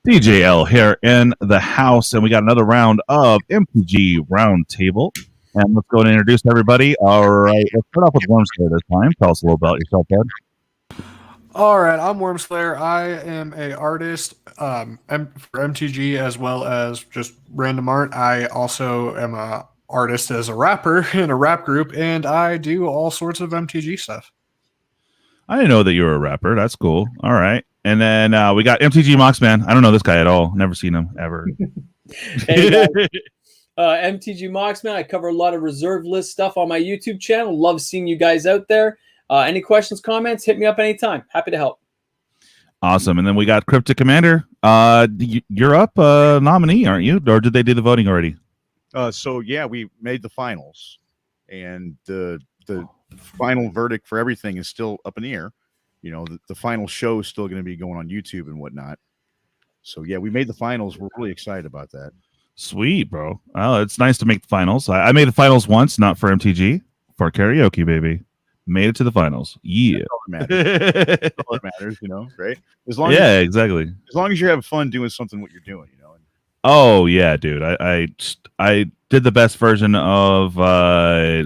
DJL here in the house, and we got another round of MTG Round Table. And let's go and introduce everybody. All right, let's start off with Wormslayer this time. Tell us a little about yourself, Ed. All right, I'm Wormslayer. I am a artist for MTG as well as just random art. I also am a artist as a rapper in a rap group, and I do all sorts of MTG stuff. I didn't know that you were a rapper. That's cool. All right. And then we got MTG Moxman. I don't know this guy at all. Never seen him ever. Hey, MTG Moxman. I cover a lot of reserve list stuff on my YouTube channel. Love seeing you guys out there. Any questions, comments, hit me up anytime. Happy to help. Awesome. And then we got Cryptic Commander. You're up nominee, aren't you? Or did they do the voting already? So yeah, we made the finals, and the final verdict for everything is still up in the air. You know, the final show is still going to be going on YouTube and whatnot. So yeah, we made the finals. We're really excited about that. Sweet, bro. Well, it's nice to make the finals. I made the finals once, not for MTG, for karaoke, baby. Made it to the finals. Yeah. That's all that matters. That's all that matters, you know, right? Exactly. As long as you're having fun doing something what you're doing, you know. Oh yeah, dude. I did the best version of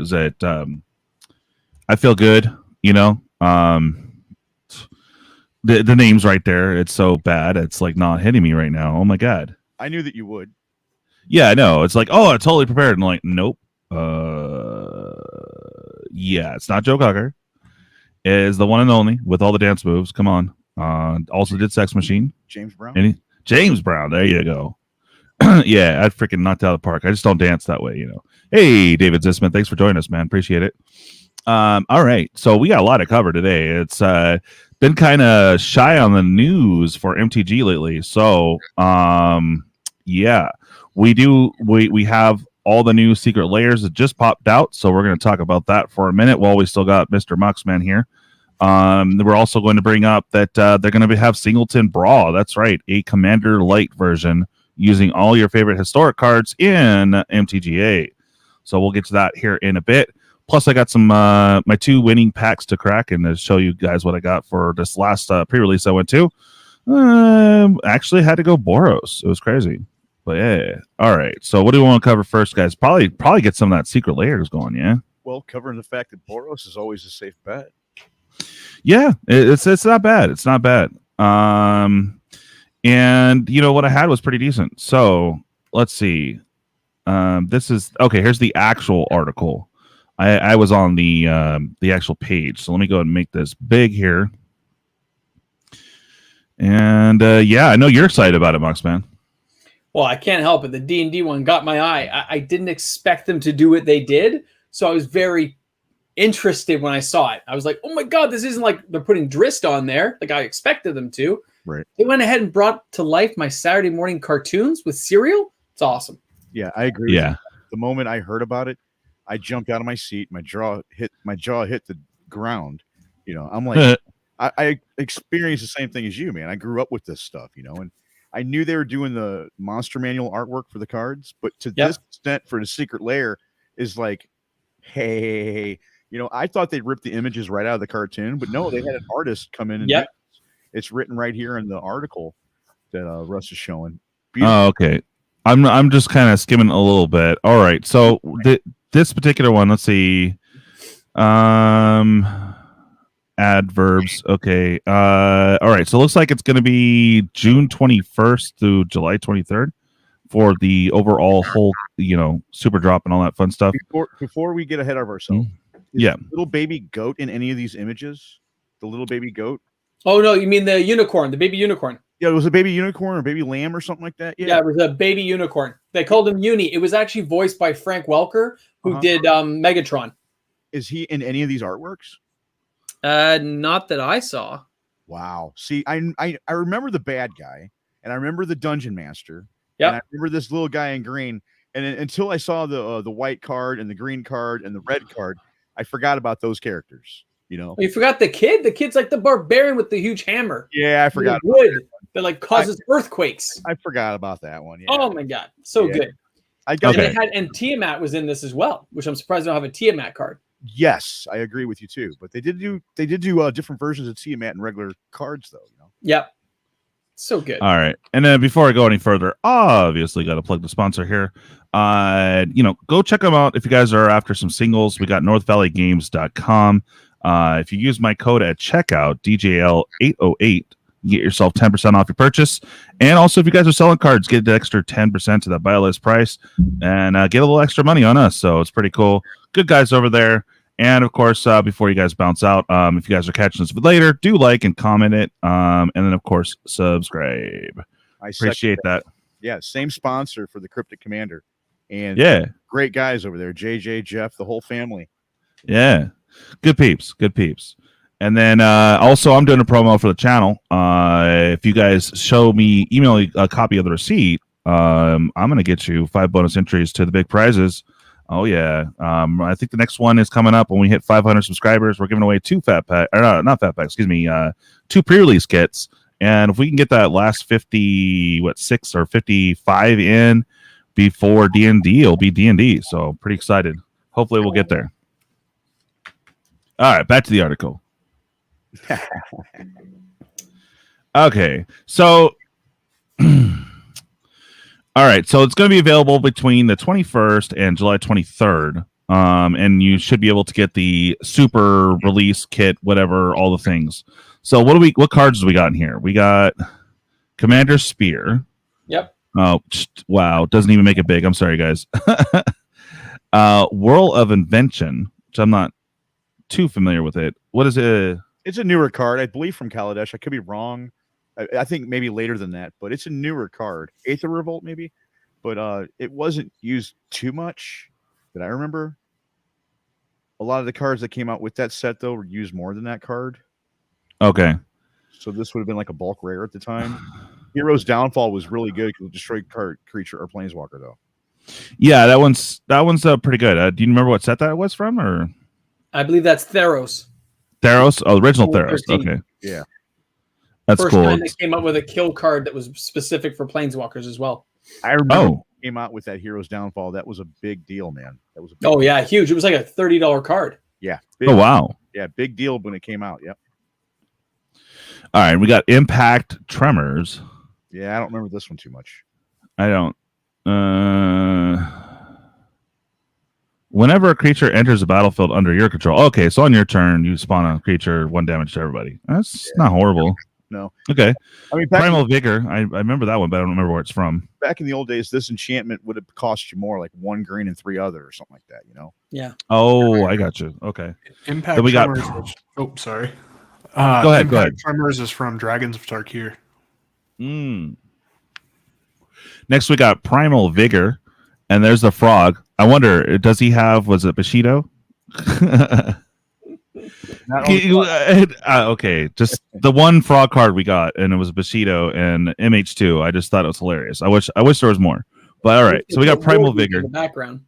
is it I Feel Good, you know. The name's right there. It's so bad. It's like not hitting me right now. Oh my god. I knew that you would. Yeah, I know. It's like, oh, I totally prepared. And I'm like, nope. Yeah, it's not Joe Cocker. It is the one and only with all the dance moves. Come on. Also did Sex Machine. James Brown. James Brown. There you go. Yeah, I'd freaking knocked out of the park. I just don't dance that way, you know. Hey, David Zisman, thanks for joining us, man. Appreciate it. All right, so we got a lot to cover today. It's been kind of shy on the news for MTG lately. So, yeah, we have all the new Secret Lairs that just popped out. So we're going to talk about that for a minute while we still got Mr. Muxman here. We're also going to bring up that they're going to have Singleton Brawl. That's right, a Commander Lite version using all your favorite historic cards in MTGA. So we'll get to that here in a bit. Plus, I got some my 2 winning packs to crack and to show you guys what I got for this last pre-release I went to. Actually had to go Boros. It was crazy. But yeah. All right. So what do we want to cover first, guys? Probably get some of that Secret Lairs going, yeah? Well, covering the fact that Boros is always a safe bet. Yeah, it's not bad. It's not bad. And you know what I had was pretty decent. So let's see. This is okay. Here's the actual article. I was on the actual page. So let me go and make this big here. And yeah, I know you're excited about it, Muxman. Well, I can't help it. The D&D one got my eye. I didn't expect them to do what they did, so I was very interested when I saw it. I was like, oh my god, this isn't like they're putting Drist on there like I expected them to. Right. They went ahead and brought to life my Saturday morning cartoons with cereal. It's awesome. Yeah, I agree. Yeah. With you. The moment I heard about it, I jumped out of my seat. My jaw hit the ground. You know, I'm like, I experienced the same thing as you, man. I grew up with this stuff, you know, and I knew they were doing the monster manual artwork for the cards, but to this extent for the Secret Lair is like, hey, you know, I thought they'd rip the images right out of the cartoon, but no, they had an artist come in and it's written right here in the article that Russ is showing. Beautiful. Oh, okay. I'm just kind of skimming a little bit. All right. So this particular one, let's see. Adverbs. Okay. All right. So it looks like it's going to be June 21st through July 23rd for the overall whole, you know, super drop and all that fun stuff. Before we get ahead of ourselves, little baby goat in any of these images? The little baby goat? Oh no, you mean the unicorn, the baby unicorn? Yeah, it was a baby unicorn or baby lamb or something like that. Yeah, it was a baby unicorn. They called him Uni. It was actually voiced by Frank Welker, who did Megatron. Is he in any of these artworks? Not that I saw. Wow. See, I remember the bad guy, and I remember the dungeon master. Yeah. And I remember this little guy in green. And until I saw the white card and the green card and the red card, I forgot about those characters. You know, you forgot the kid. The kid's like the barbarian with the huge hammer. Yeah, I forgot. Wood that like causes earthquakes. I forgot about that one. Yeah. Oh my god, so good. I got and Tiamat was in this as well, which I'm surprised I don't have a Tiamat card. Yes, I agree with you too. But they did do different versions of Tiamat and regular cards, though. You know. Yep. So good. All right. And then before I go any further, obviously got to plug the sponsor here. Go check them out if you guys are after some singles. We got northvalleygames.com. If you use my code at checkout, DJL808, you get yourself 10% off your purchase. And also, if you guys are selling cards, get the extra 10% to that buy list price and get a little extra money on us. So it's pretty cool. Good guys over there. And of course, before you guys bounce out, if you guys are catching this later, do like and comment it. And then, of course, subscribe. I Appreciate that. Yeah, same sponsor for the Cryptic Commander. And yeah, great guys over there. JJ, Jeff, the whole family. Yeah. Good peeps. Good peeps. And then also, I'm doing a promo for the channel. If you guys email a copy of the receipt, I'm going to get you 5 bonus entries to the big prizes. Oh yeah, I think the next one is coming up when we hit 500 subscribers. We're giving away 2 fat pack, or not fat packs. Excuse me, 2 pre-release kits. And if we can get that last 6 or 55 in before D&D, it'll be D&D. So pretty excited. Hopefully we'll get there. All right, back to the article. Okay, so. All right, so it's going to be available between the 21st and July 23rd, and you should be able to get the super release kit, whatever, all the things. So what cards do we got in here? We got Commander Spear. Yep. Oh, wow, doesn't even make it big. I'm sorry, guys. Whirl of Invention, which I'm not too familiar with it. What is it? It's a newer card, I believe, from Kaladesh. I could be wrong. I think maybe later than that, but it's a newer card. Aether Revolt, maybe, but it wasn't used too much that I remember. A lot of the cards that came out with that set, though, were used more than that card. Okay. So this would have been like a bulk rare at the time. Hero's Downfall was really good because it destroyed creature or planeswalker, though. Yeah, that one's pretty good. Do you remember what set that was from? Or I believe that's Theros. Theros? Oh, original Theros. 13. Okay. Yeah. That's First cool. time they came up with a kill card that was specific for planeswalkers as well. I remember when it came out with that Hero's Downfall. That was a big deal, man. That was a big deal. Yeah, huge. It was like a $30 card. Yeah. Oh, wow. Yeah, big deal when it came out. Yep. All right, we got Impact Tremors. Yeah, I don't remember this one too much. I don't. Whenever a creature enters the battlefield under your control. Okay, so on your turn, you spawn a creature, 1 damage to everybody. That's not horrible. No. Okay. I mean, Primal Vigor. I remember that one, but I don't remember where it's from. Back in the old days, this enchantment would have cost you more, like 1 green and 3 other or something like that, you know? Yeah. Oh, I got you. Okay. Impact then we got. Sorry. Go ahead. Go ahead. Tremors is from Dragons of Tarkir. Next, we got Primal Vigor, and there's the frog. I wonder, was it Bushido? Okay, just the one frog card we got, and it was Bushido and MH2. I just thought it was hilarious. I wish there was more. But all right, so we got Primal Vigor. In the background.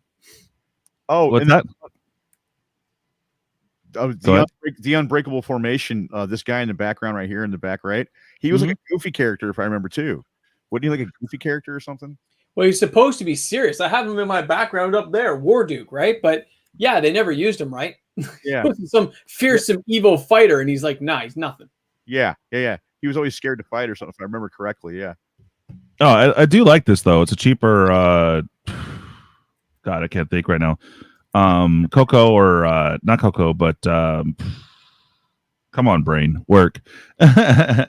Oh, what's that? The Unbreakable Formation. This guy in the background right here in the back right, he was like a goofy character, if I remember too. Wasn't he like a goofy character or something? Well, he's supposed to be serious. I have him in my background up there, Warduke, right? But yeah, they never used him, right? Yeah. Some fearsome, evil fighter, and he's like, nah, he's nothing. Yeah. He was always scared to fight or something, if I remember correctly. Yeah. Oh, I do like this though. It's a cheaper. God, I can't think right now. Coco or not Coco, but come on, brain, work. It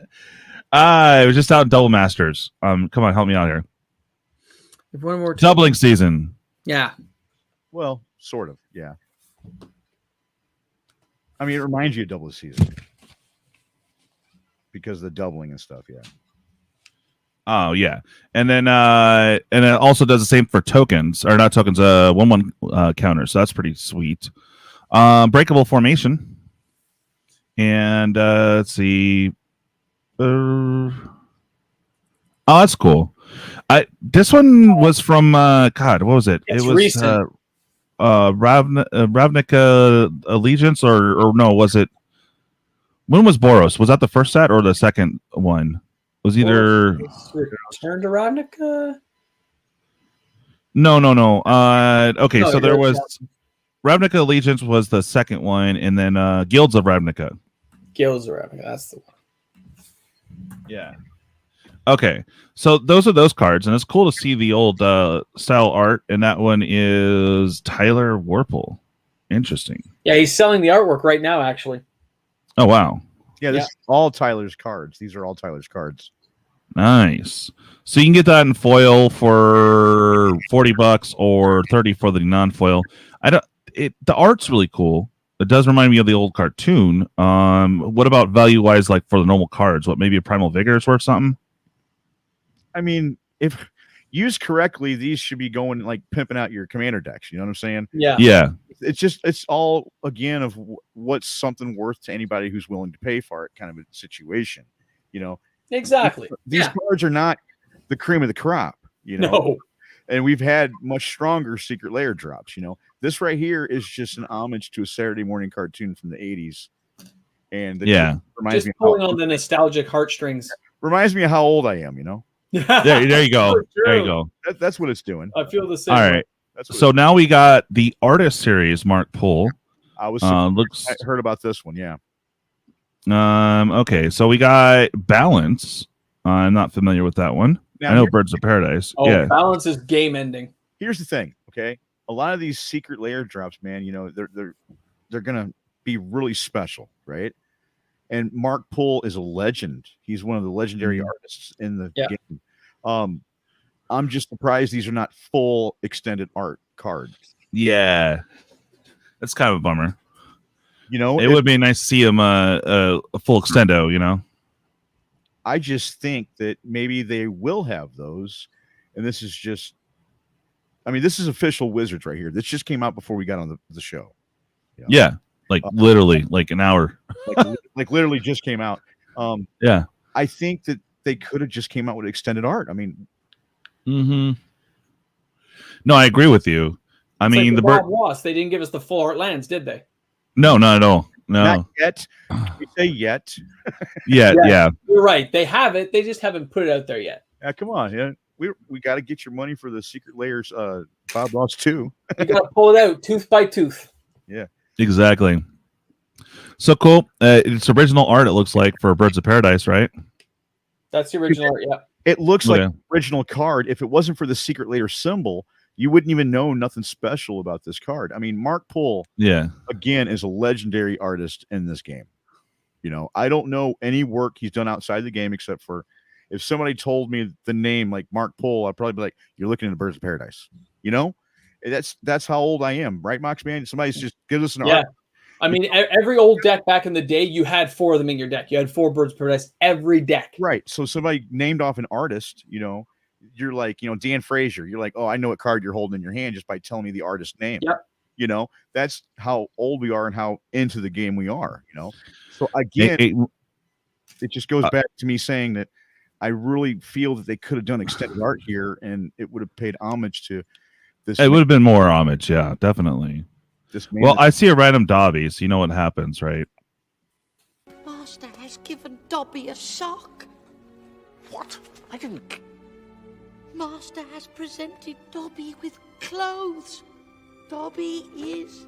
was just out in Double Masters. Come on, help me out here. One more doubling season. Yeah. Well, sort of. Yeah. I mean, it reminds you of double season because of the doubling and stuff. Yeah. Oh yeah, and then it also does the same for tokens, or not tokens. 1/1 counter. So that's pretty sweet. Breakable Formation, and let's see. Oh, that's cool. This one was from God. What was it? It's it was recent. Ravnica Allegiance, or no? Was it? When was Boros? Was that the first set or the second one? Was either Return to Ravnica? No. Okay, so there was Ravnica Allegiance was the second one, and then Guilds of Ravnica. Guilds of Ravnica. That's the one. Yeah. Okay, so those are those cards, and it's cool to see the old style art. And that one is Tyler Warple. Interesting. Yeah, he's selling the artwork right now, actually. Oh wow, Yeah, this is all Tyler's cards. These are all Tyler's cards. nice. So you can get that in foil for $40 or 30 for the non-foil. The art's really cool. It does remind me of the old cartoon. What about value wise, like for the normal cards? What, maybe a Primal Vigor is worth something? I mean, if used correctly, these should be going like pimping out your commander decks. You know what I'm saying? Yeah. Yeah. It's all again of what's something worth to anybody who's willing to pay for it, kind of a situation. You know, Exactly. these cards are not the cream of the crop. You know, No. and we've had much stronger Secret Lair drops. You know, this right here is just an homage to a Saturday morning cartoon from the 80s, and reminds Just me pulling on the nostalgic heartstrings. reminds me of how old I am. You know, There you go. There you go. that's what it's doing. I feel the same. All way. right. That's what So now we got the artist series, Mark Poole. I was Looks. I heard about this one. Yeah. Okay. So we got Balance. I'm not familiar with that one. Now, I know Birds of Paradise. Oh, Yeah. Balance is game ending. Here's the thing. Okay, a lot of these Secret Lair drops, man. You know, they're gonna be really special, right? And Mark Poole is a legend. He's one of the legendary artists in the game. I'm just surprised these are not full extended art cards. Yeah. That's kind of a bummer. You know, It would be nice to see him a full extendo, you know? I just think that maybe they will have those. And this is just, I mean, this is official Wizards right here. This just came out before we got on the show. You know? Yeah. Like literally, like an hour. like literally just came out. Yeah. I think that they could have just came out with extended art. I mean, No, I agree with you. I It's mean, like the Bob Ross, they didn't give us the full art lands, did they? No, not at all. No. not yet. We say yet. Yeah. You're right. They have it. They just haven't put it out there yet. Yeah, come on. Yeah, we got to get your money for the Secret Lairs. Bob Ross 2. You got to pull it out tooth by tooth. Yeah, Exactly. So cool. It's original art, it looks like, for Birds of Paradise, right? That's the original art. Yeah. it looks like Okay. an original card. If it wasn't for the Secret Lair symbol, you wouldn't even know nothing special about this card. I mean, Mark Poole, Yeah. again, is a legendary artist in this game. You know, I don't know any work he's done outside the game except for if somebody told me the name like Mark Poole, I'd probably be like, "You're looking at the Birds of Paradise." You know, that's how old I am, right, Mox Man? Somebody's just give us an art. I mean, every old deck back in the day, you had 4 of them in your deck. You had 4 Birds of Paradise every deck. Right. So somebody named off an artist, you know, you're like, you know, Dan Frazier. You're like, oh, I know what card you're holding in your hand just by telling me the artist name. Yep. You know, that's how old we are and how into the game we are, you know. So again, it just goes back to me saying that I really feel that they could have done extended art here and it would have paid homage to this. It would have been more homage, yeah, definitely. This man Well, I see a random Dobby, so you know what happens, right? Master has given Dobby a sock. What? I didn't. Master has presented Dobby with clothes. Dobby is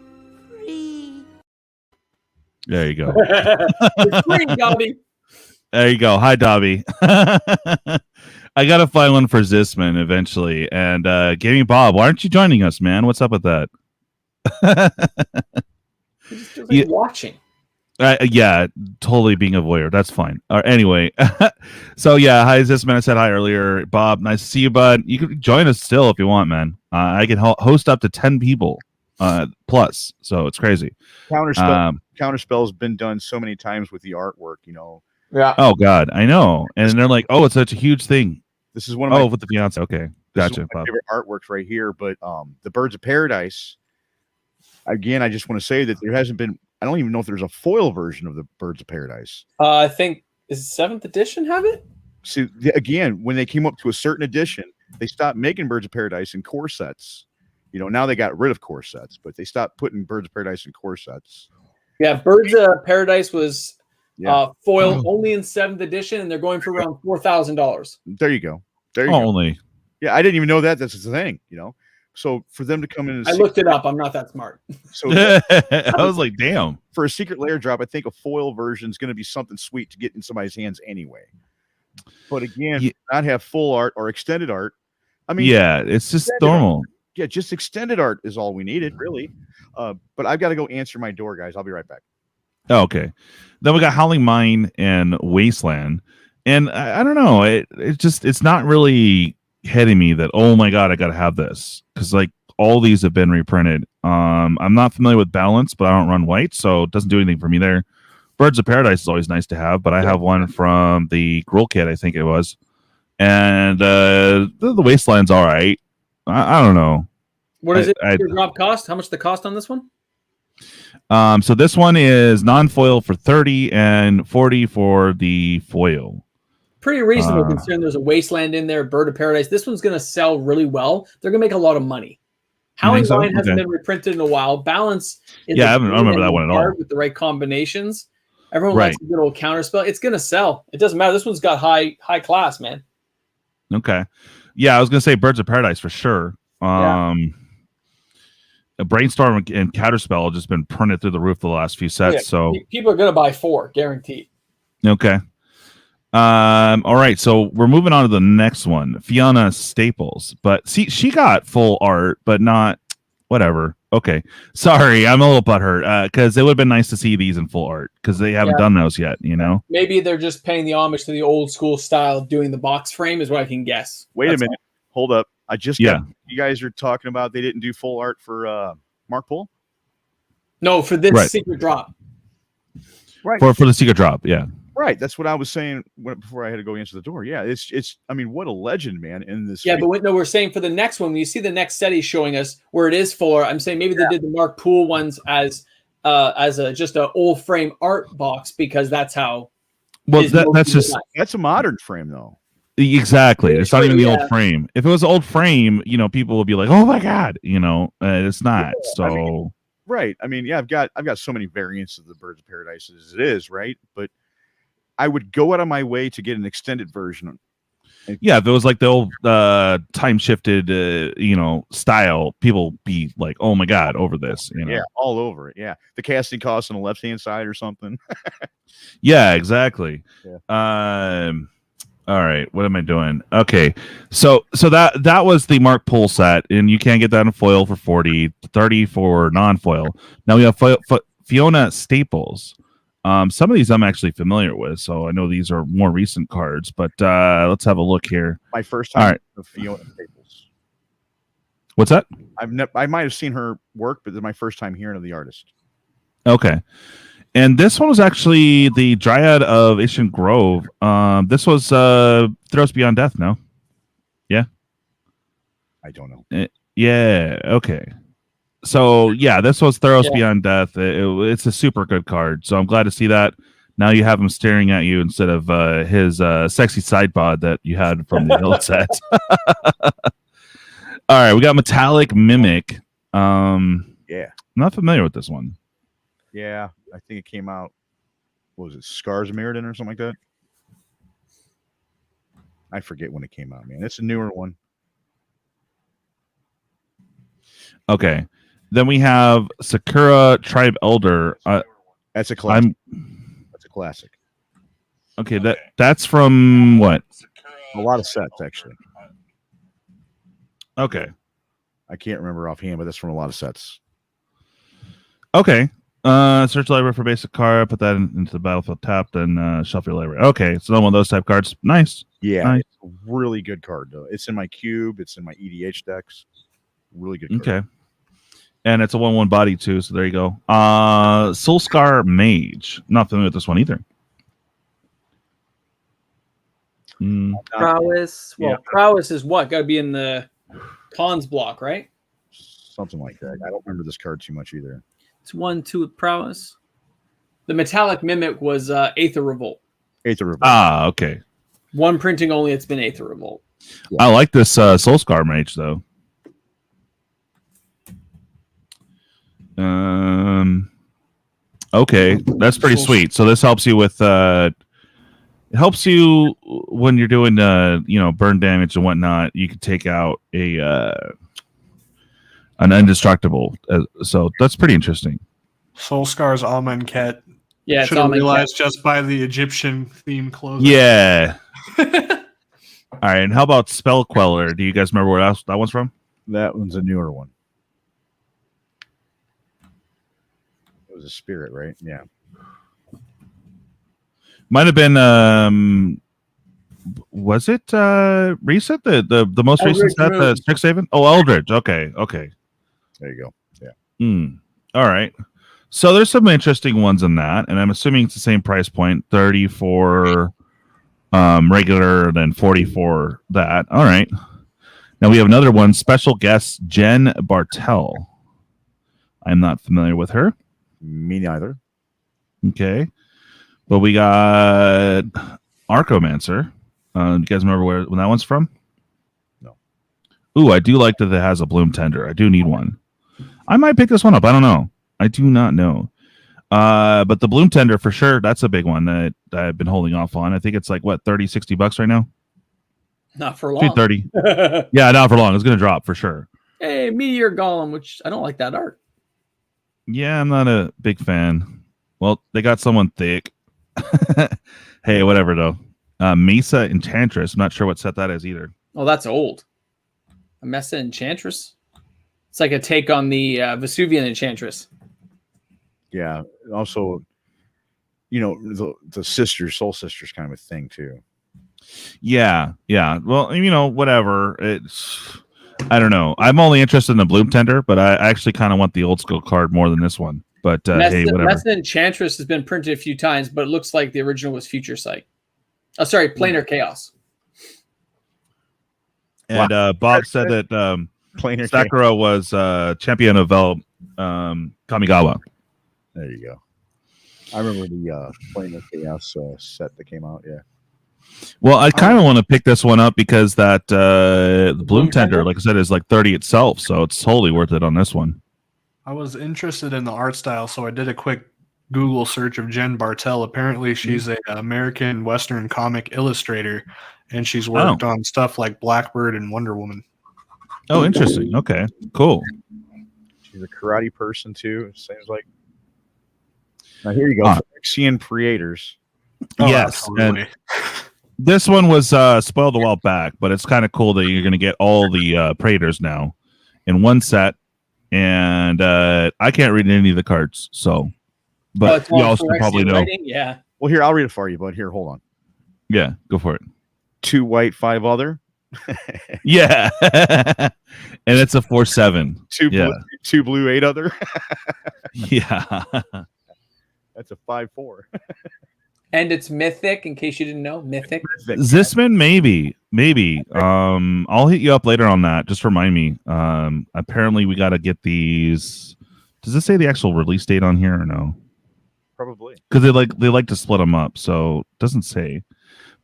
free. There you go. It's free, Dobby. There you go. Hi, Dobby. I gotta find one for Zisman eventually. And Gamingbob, why aren't you joining us, man? What's up with that? He's just like watching. Yeah, totally being a voyeur. That's fine. Anyway, so yeah, hi Zisman. I said hi earlier. Bob, nice to see you, bud. You can join us still if you want, man. I can host up to 10 people plus, so it's crazy. Counterspell's been done so many times with the artwork, you know. Yeah. Oh God, I know. And they're like, oh, it's such a huge thing. This is one of my with the fiance. Okay, gotcha. Bob. favorite artworks right here. But the Birds of Paradise. Again, I just want to say that there hasn't been. I don't even know if there's a foil version of the Birds of Paradise. I think is 7th edition have it? See, again, when they came up to a certain edition, they stopped making Birds of Paradise in core sets. You know, now they got rid of core sets, but they stopped putting Birds of Paradise in core sets. Yeah, Birds of Paradise was foil only in 7th edition, and they're going for around $4,000. There you go. There you go. Only. Yeah, I didn't even know that. That's the thing, you know. So for them to come in, and I looked it up. I'm not that smart. So I was like, damn. For a Secret Lair drop, I think a foil version is going to be something sweet to get in somebody's hands anyway. But again, not have full art or extended art. I mean, yeah, it's just normal. Art. Yeah, just extended art is all we needed, really. But I've got to go answer my door, guys. I'll be right back. Oh, okay. Then we got Howling Mine and Wasteland. And I don't know. It's not really hitting me that, oh my God, I got to have this. Because like all these have been reprinted. I'm not familiar with Balance, but I don't run white, so it doesn't do anything for me there. Birds of Paradise is always nice to have, but I have one from the Gruul kit, I think it was. And the Wasteland's all right. I don't know. What is it? Your drop cost? How much the cost on this one? So this one is non-foil for 30 and 40 for the foil. Pretty reasonable considering there's a Wasteland in there, Bird of Paradise. This one's going to sell really well. They're going to make a lot of money. Howling Mine hasn't been reprinted in a while. Balance is I don't remember that one at all. With the right combinations. Everyone likes a good old counterspell. It's going to sell. It doesn't matter. This one's got high class, man. Okay. Yeah, I was going to say Birds of Paradise for sure. A Brainstorm and Counterspell have just been printed through the roof the last few sets. So people are going to buy 4, guaranteed. Okay. All right. So we're moving on to the next one, Fiona Staples. But see, she got full art, but not whatever. Okay. Sorry, I'm a little butthurt because it would have been nice to see these in full art because they haven't done those yet, you know? Maybe they're just paying the homage to the old school style of doing the box frame is what I can guess. Wait a minute. Hold up. I just got, you guys are talking about they didn't do full art for Mark Poole? No, for this secret drop. Right. For the secret drop, yeah. Right. That's what I was saying before I had to go answer the door. Yeah, it's I mean, what a legend, man, in this. Yeah, but we're saying for the next one, when you see the next set he's showing us where it is full art, I'm saying maybe they did the Mark Poole ones as just an old frame art box because that's how. Well, that's a modern frame though. Exactly. It's not even the old frame. If it was an old frame, you know, people would be like, "Oh my God," you know. It's not. So. I mean, right. I mean, yeah, I've got so many variants of the Birds of Paradise as it is, right? But I would go out of my way to get an extended version. Yeah, if it was like the old time shifted, you know, style, people be like, "Oh my God," over this. You know? Yeah, all over it. Yeah, the casting cost on the left hand side or something. Yeah, exactly. Yeah. All right, what am I doing? Okay, so that was the Mark Poole set, and you can't get that in foil for 40, 30 for non-foil. Now we have Fiona Staples. Some of these I'm actually familiar with, so I know these are more recent cards. But let's have a look here. My first time with Fiona Staples. What's that? I might have seen her work, but this is my first time hearing of the artist. Okay. And this one was actually the Dryad of Ancient Grove. This was Throws Beyond Death, no? Yeah? I don't know. Yeah, okay. So, yeah, this was Theros Beyond Death. It's a super good card, so I'm glad to see that. Now you have him staring at you instead of his sexy side bod that you had from the old set. All right, we got Metallic Mimic. Yeah. I'm not familiar with this one. Yeah, I think it came out, what was it, Scars of Mirrodin or something like that? I forget when it came out, man. It's a newer one. Okay. Then we have Sakura Tribe Elder. That's a classic. That's a classic. Okay, that's from what? A lot of sets, actually. Okay. I can't remember offhand, but that's from a lot of sets. Okay. Search the library for basic card, put that into the battlefield tapped, and shuffle your library. Okay, so one of those type cards. Nice. Yeah, nice. It's a really good card, though. It's in my cube. It's in my EDH decks. Really good card. Okay. And it's a 1/1 body, too, so there you go. Soulscar Mage. Not familiar with this one either. Prowess. Well, Prowess is what? Got to be in the cons block, right? Something like that. I don't remember this card too much either. It's 1/2 with Prowess. The Metallic Mimic was Aether Revolt. Aether Revolt. Ah, okay. One printing only. It's been Aether Revolt. Yeah. I like this Soulscar Mage, though. Okay, that's pretty sweet. So this helps you with it helps you when you're doing burn damage and whatnot. You can take out an indestructible. So that's pretty interesting. Soulscar's Amen Ket. Yeah, should have realized just by the Egyptian theme clothing. Yeah, All right, and how about Spell Queller? Do you guys remember where else that one's from? That one's a newer one. It was a spirit, right? Yeah. Might have been. Was it recent? The most recent set, the Strixhaven? Oh, Eldritch. Okay. There you go. Yeah. All right. So there's some interesting ones in that, and I'm assuming it's the same price point, 30 for regular, and then 40 for that. All right. Now we have another one, special guest Jen Bartel. I'm not familiar with her. Me neither. Okay. But we got Archomancer. You guys remember where that one's from? No. Ooh, I do like that it has a Bloom Tender. I do need one. I might pick this one up. I don't know. I do not know. But the Bloom Tender, for sure, that's a big one that I've been holding off on. I think it's like, what, 30, 60 bucks right now? Not for long. 30. Yeah, not for long. It's going to drop for sure. Hey, Meteor Golem, which I don't like that art. Yeah, I'm not a big fan. Well, they got someone thick. Hey, whatever, though. Mesa Enchantress. I'm not sure what set that is either. Oh, that's old. A Mesa Enchantress? It's like a take on the Vesuvian Enchantress. Yeah. Also, the sisters, soul sisters kind of a thing, too. Yeah. Well, whatever. I don't know. I'm only interested in the Bloom Tender, but I actually kind of want the old school card more than this one. But hey, whatever. Mesa Enchantress has been printed a few times, but it looks like the original was Future Sight. Oh, sorry, Planar Chaos. And Bob said that Planar Sakura was champion of Kamigawa. There you go. I remember the Planar Chaos set that came out. Yeah. Well, I kind of want to pick this one up because that the Bloom Tender, like I said, is like 30 itself, so it's totally worth it on this one. I was interested in the art style, so I did a quick Google search of Jen Bartel. Apparently, she's an American Western comic illustrator, and she's worked on stuff like Blackbird and Wonder Woman. Oh, interesting. Okay, cool. She's a karate person, too, it seems like. Now, here you go. Phyrexian Creators. Oh, yes. And this one was spoiled a while back, but it's kind of cool that you're going to get all the Praetors now in one set. And I can't read any of the cards, so. But you also probably know. Writing? Yeah. Well, here, I'll read it for you, bud. Here, hold on. Yeah, go for it. 2 white, 5 other. Yeah. And it's a 4/7. 2 blue, 8 other. Yeah. That's a 5/4. And it's mythic, in case you didn't know. Mythic. Zisman, maybe. I'll hit you up later on that. Just remind me. Apparently, we got to get these. Does this say the actual release date on here or no? Probably. Because they like to split them up, so it doesn't say.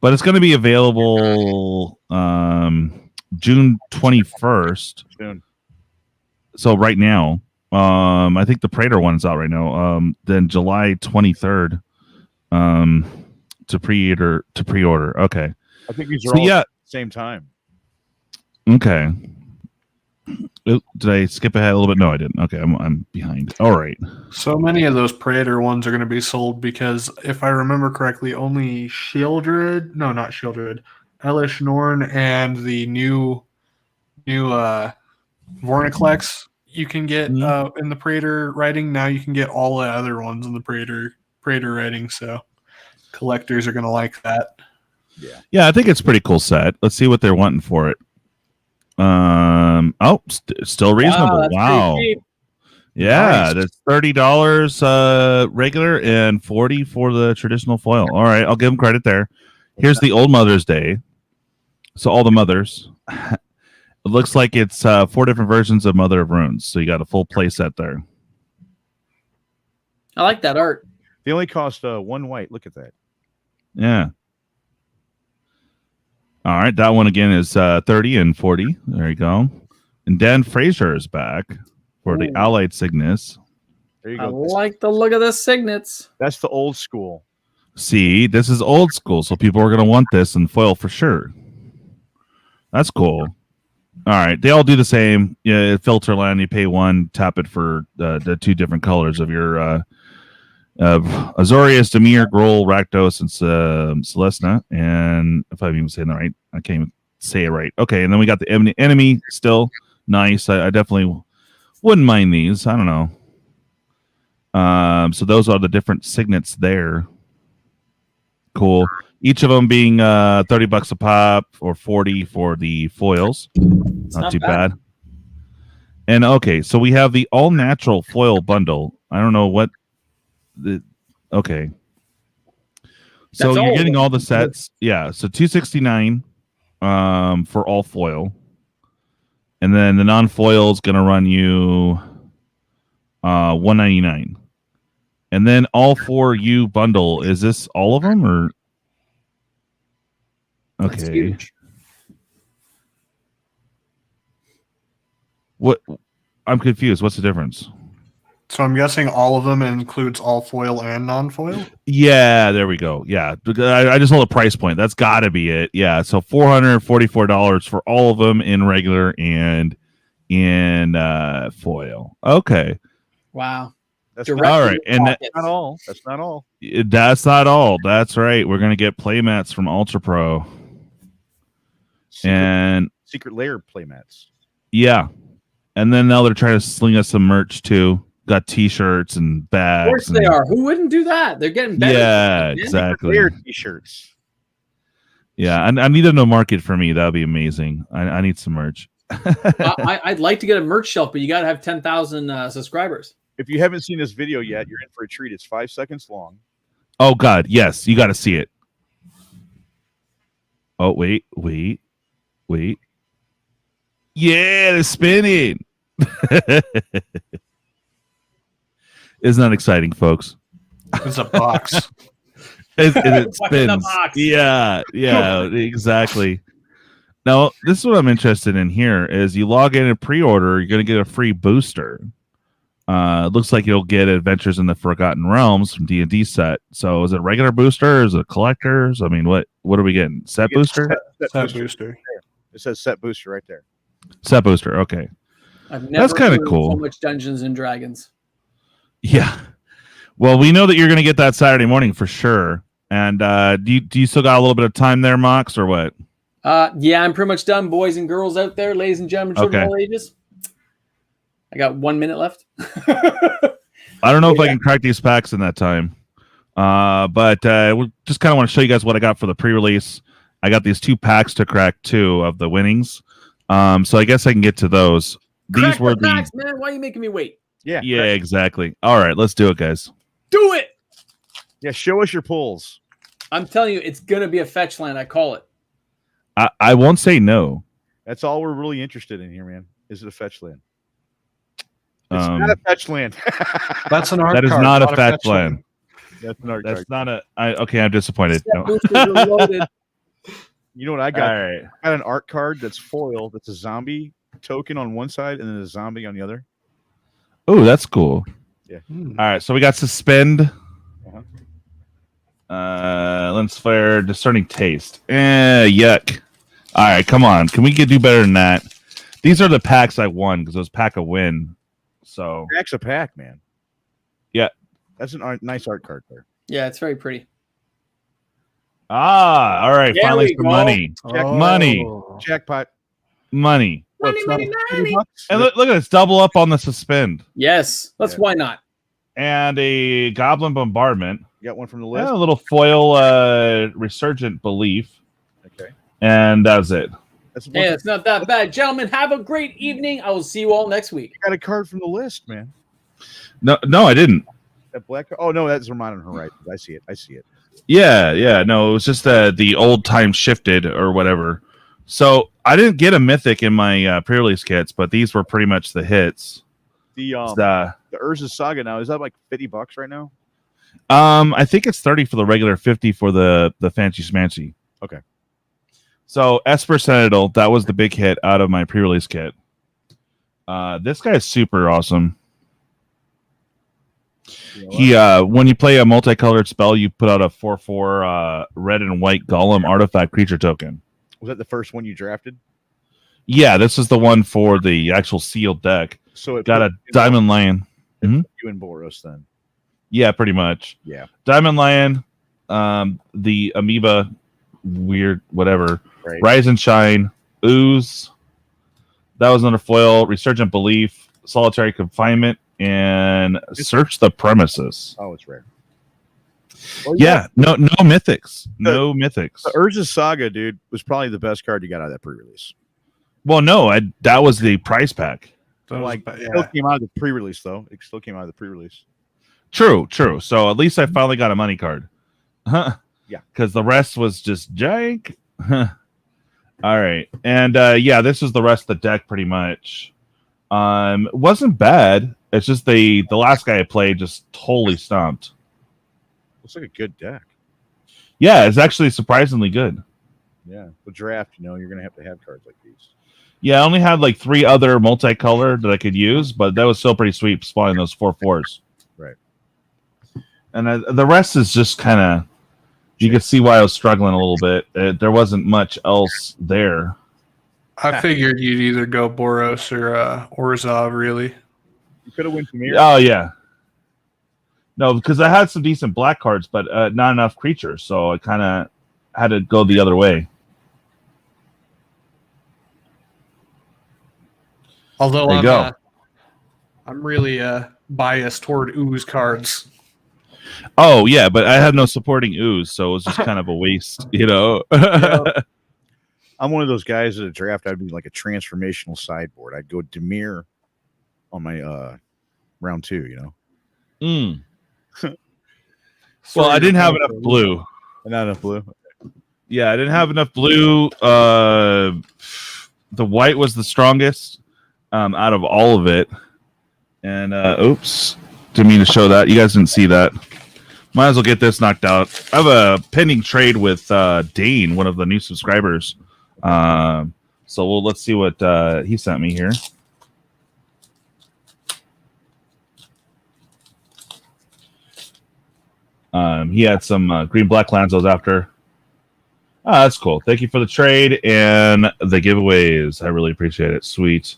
But it's going to be available June 21st. June. So right now, I think the Praetor one's out right now. Then July 23rd. To pre-order. Okay. I think these are all at the same time. Okay. Did I skip ahead a little bit? No, I didn't. Okay, I'm behind. All right. So many of those Praetor ones are going to be sold because, if I remember correctly, only Shieldred, no, not Shieldred, Elish Norn and the new Vornaclex you can get in the Praetor writing. Now you can get all the other ones in the Praetor writing. So collectors are going to like that. Yeah, I think it's a pretty cool set. Let's see what they're wanting for it. Still reasonable. Wow. Yeah, nice. That's $30 regular and $40 for the traditional foil. All right, I'll give them credit there. Here's the old Mother's Day. So all the mothers. It looks like it's 4 different versions of Mother of Runes. So you got a full play set there. I like that art. They only cost 1 white. Look at that. Yeah. All right, that one again is 30 and 40. There you go. And Dan Fraser is back for the Allied Cygnus. There you I go. like the look of the Cygnets. That's the old school. See, this is old school, so people are going to want this in foil for sure. That's cool. All right, they all do the same. Yeah, filter land, you pay 1, tap it for the 2 different colors of your Azorius, Demir, Grohl, Rakdos, and Celestina. And if I'm even saying that right, I can't even say it right. Okay, and then we got the enemy still. Nice. I definitely wouldn't mind these. I don't know. So those are the different signets there. Cool. Each of them being $30 a pop or 40 for the foils. Not too bad. And okay, so we have the all natural foil bundle. I don't know what the okay. So That's you're getting all all the sets. Yeah, so $269 for all foil. And then the non-foil is going to run you $199. And then all for you bundle, is this all of them or That's okay? huge. What? I'm confused. What's the difference? So I'm guessing all of them includes all foil and non-foil. Yeah, there we go. Yeah, I just know the price point. That's got to be it. Yeah, so $444 for all of them in regular and in foil. Okay, Wow. That's Direct all in right, your and pockets. not all. That's not all. that's not all. That's right. We're gonna get playmats from Ultra Pro, and Secret Lair playmats. yeah, and then now they're trying to sling us some merch too. Got T-shirts and bags. Of course they are. Who wouldn't do that? They're getting better. Yeah, Man. exactly. Lair t-shirts. Yeah, I need them to market for me. That'd be amazing. I need some merch. I'd like to get a merch shelf, but you got to have 10,000 subscribers. If you haven't seen this video yet, you're in for a treat. It's 5 seconds long. Oh God, yes, you got to see it. Oh wait. Yeah, they're spinning. Isn't that exciting, folks? It's a box. It What's in the spins. box? Yeah, exactly. Now, this is what I'm interested in here is you log in and pre-order, you're going to get a free booster. It looks like you'll get Adventures in the Forgotten Realms from D&D set. So is it regular booster? Is it collectors? I mean, what are we getting? Set booster? Set booster. It says set booster right there. Set booster. Okay. I've never That's kinda heard of cool. So much Dungeons and Dragons. Yeah. Well, we know that you're going to get that Saturday morning for sure. And do you still got a little bit of time there, Mox, or what? Yeah, I'm pretty much done, boys and girls out there, ladies and gentlemen, children of all ages. I got 1 minute left. I don't know if I can crack these packs in that time. But we just kind of want to show you guys what I got for the pre-release. I got these 2 packs to crack too of the winnings. So I guess I can get to those. Crack These were the packs, man. Why are you making me wait? Yeah. Yeah, exactly. All right, let's do it, guys. Do it. Yeah. Show us your pulls. I'm telling you, it's gonna be a fetch land. I call it. I won't say no. That's all we're really interested in here, man. Is it a fetch land? It's not a fetch land. That's an art That is card, not a fetch land. That's an art That's card. not a. Okay, I'm disappointed. Set No. boosters are loaded. You know what I got? All right. I got an art card that's foil. That's a zombie token on one side and then a zombie on the other. Oh, that's cool. Yeah. All right, so we got Suspend. Uh-huh. Lens Flare, Discerning Taste. Yuck. All right, come on. Can we do better than that? These are the packs I won because it was pack a win. So Pack's a pack, man. Yeah. That's a nice art card there. Yeah, it's very pretty. all right. There Finally, we some go. money. Money. Jackpot. Money. Money, money, money. And look at this. Double up on the Suspend. Yes, why not? And a Goblin Bombardment. You got one from the And list? a little foil Resurgent Belief. Okay. And that was it. That's Yeah, it's not that bad. Gentlemen, have a great evening. I will see you all next week. You got a card from the list, man. No, I didn't. That black card. Oh no, that's Vermont on Horizon. I see it. Yeah. No, it was just the old time shifted or whatever. So I didn't get a mythic in my pre-release kits, but these were pretty much the hits. The The Urza Saga now, is that like $50 right now? I think it's 30 for the regular, 50 for the Fancy Smancy. Okay. So Esper Sentinel, that was the big hit out of my pre-release kit. This guy is super awesome. You know what? He when you play a multicolored spell, you put out a 4/4 red and white golem artifact creature token. Was that the first one you drafted? Yeah, this is the one for the actual sealed deck. So it Got put a Diamond Lion. you in Boros then. Yeah, pretty much. Yeah. Diamond Lion, the Amoeba, weird, whatever. Right. Rise and Shine, Ooze. That was under foil. Resurgent Belief, Solitary Confinement, and Search the Premises. Oh, it's rare. Well, Yeah, no mythics. No mythics. The Urza's Saga, dude, was probably the best card you got out of that pre-release. Well, no, that was the prize pack. It still came out of the pre-release, though. It still came out of the pre-release. True. So at least I finally got a money card. Yeah. Because the rest was just jank. All right. And yeah, this is the rest of the deck pretty much. It wasn't bad. It's just the last guy I played just totally stomped. Looks like a good deck. Yeah, it's actually surprisingly good. Yeah. The draft, you're going to have cards like these. Yeah, I only had like 3 other multicolored that I could use, but that was still pretty sweet spawning those 4/4s. Right. And the rest is just kind of, you could see why I was struggling a little bit. There wasn't much else there. I figured you'd either go Boros or Orzhov, really. You could have went Premier. Oh, yeah. No, because I had some decent black cards, but not enough creatures, so I kind of had to go the other way. Although There you go. I'm really biased toward Ooze cards. Oh, yeah, but I had no supporting Ooze, so it was just kind of a waste, Yeah. I'm one of those guys at a draft. I'd be like a transformational sideboard. I'd go Demir on my round 2, Mm. Well, I didn't have enough blue. Not enough blue. Yeah, I didn't have enough blue. The white was the strongest out of all of it. And, oops, didn't mean to show that. You guys didn't see that. Might as well get this knocked out. I have a pending trade with Dane, one of the new subscribers. So let's see what he sent me here. He had some green-black lands I was after. Ah, that's cool. Thank you for the trade and the giveaways. I really appreciate it. Sweet.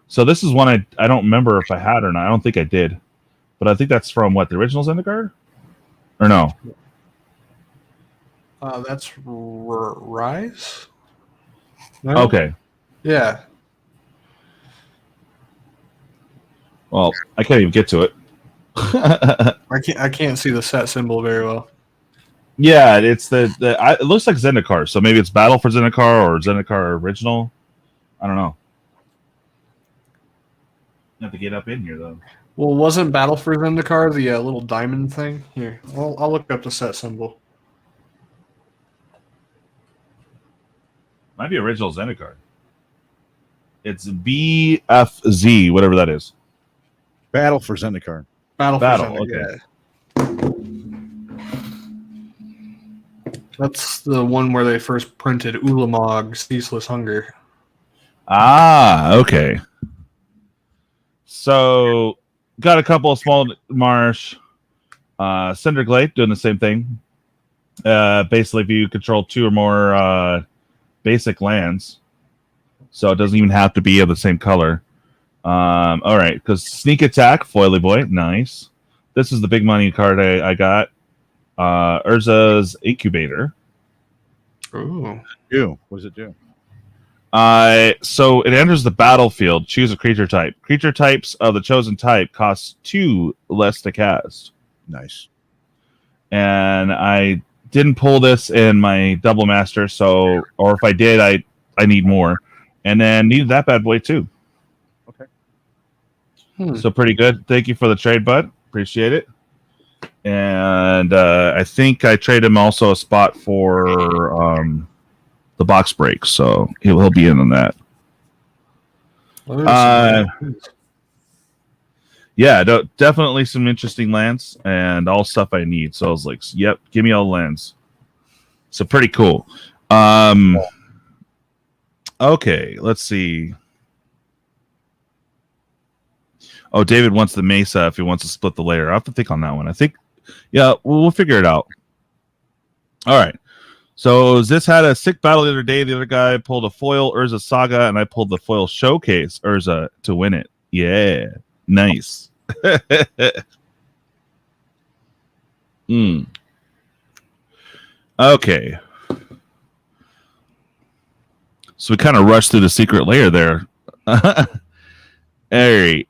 So this is one I don't remember if I had or not. I don't think I did. But I think that's from, what, the original Zendikar? Or no? That's Rise? No? Okay. Yeah. Well, I can't even get to it. I can't see the set symbol very well. Yeah, it's it looks like Zendikar, so maybe it's Battle for Zendikar or Zendikar Original. I don't know. You have to get up in here though. Well, wasn't Battle for Zendikar the little diamond thing? Here, I'll look up the set symbol. Might be original Zendikar. It's BFZ, whatever that is. Battle for Zendikar. Battle for Zendikar. Okay. Yeah. That's the one where they first printed Ulamog, Ceaseless Hunger. Ah, okay. So, got a couple of small marsh. Cinderglade doing the same thing. Basically, if you control 2 or more basic lands, so it doesn't even have to be of the same color. All right, because Sneak Attack, Foily Boy, nice. This is the big money card I got. Urza's Incubator. Ooh. What does it do? So it enters the battlefield. Choose a creature type. Creature types of the chosen type cost 2 less to cast. Nice. And I didn't pull this in my double master, so or if I did, I need more. And then needed that bad boy too. Okay. So pretty good. Thank you for the trade, bud. Appreciate it. And I think I traded him also a spot for the box break, so he'll be in on that. Yeah, definitely some interesting lands and all stuff I need. So I was like, yep, give me all the lands. So pretty cool. Okay, let's see. Oh, David wants the Mesa if he wants to split the layer. I have to think on that one. I think, yeah, we'll figure it out. All right. So this had a sick battle the other day. The other guy pulled a foil Urza Saga, and I pulled the foil Showcase Urza to win it. Yeah. Nice. Okay. So we kind of rushed through the secret layer there. All right.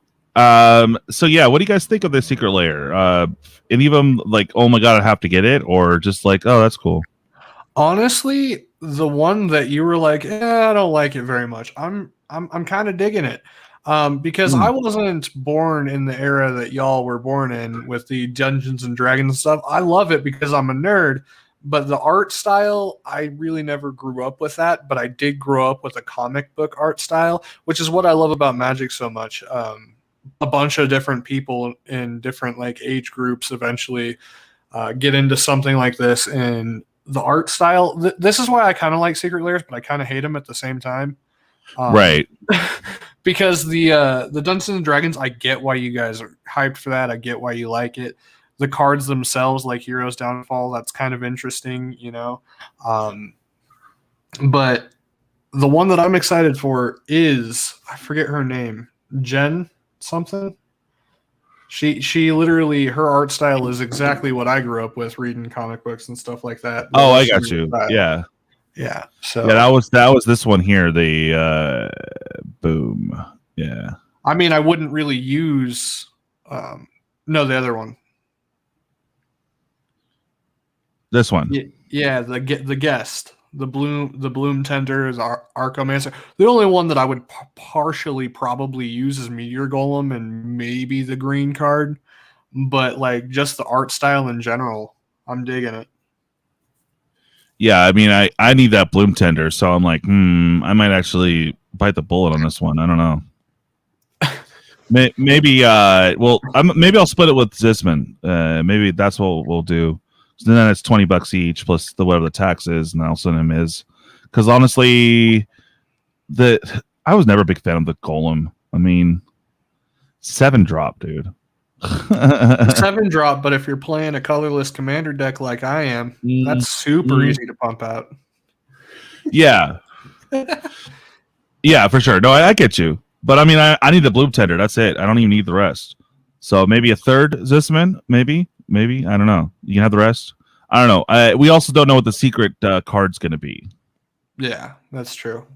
So yeah, what do you guys think of this secret layer? Any of them like, oh my god, I have to get it, or just like, oh, that's cool? Honestly, the one that you were like, I don't like it very much. I'm kind of digging it. Because I wasn't born in the era that y'all were born in with the Dungeons and Dragons stuff. I love it because I'm a nerd, but the art style, I really never grew up with that. But I did grow up with a comic book art style, which is what I love about Magic so much. A bunch of different people in different like age groups eventually get into something like this, and the art style. This is why I kind of like Secret Lairs, but I kind of hate them at the same time. Right. Because the Dungeons and Dragons, I get why you guys are hyped for that. I get why you like it. The cards themselves, like Heroes Downfall, that's kind of interesting, you know. But the one that I'm excited for is, I forget her name, Jen something. She literally, her art style is exactly what I grew up with reading comic books and stuff like that. Oh, I got you. Yeah. Yeah. So yeah, that was this one here. The boom. Yeah. I mean, I wouldn't really use no, the other one. This one. Yeah, the guest. The bloom tender is our Archomancer. The only one that I would partially probably use is Meteor Golem and maybe the green card, but like just the art style in general, I'm digging it. Yeah, I mean, I need that bloom tender, so I'm like, I might actually bite the bullet on this one. I don't know. Maybe, maybe I'll split it with Zisman. Maybe that's what we'll do. So then it's $20 each plus whatever the tax is, and I'll send him his. Because honestly, I was never a big fan of the golem. I mean, 7-drop, dude. 7-drop, but if you're playing a colorless commander deck like I am, that's super easy to pump out. Yeah. Yeah, for sure. No, I get you. But I mean, I need the bloom tender. That's it. I don't even need the rest. So maybe a third Zisman, maybe. I don't know. You can have the rest. I don't know. We also don't know what the secret card's going to be. Yeah, that's true.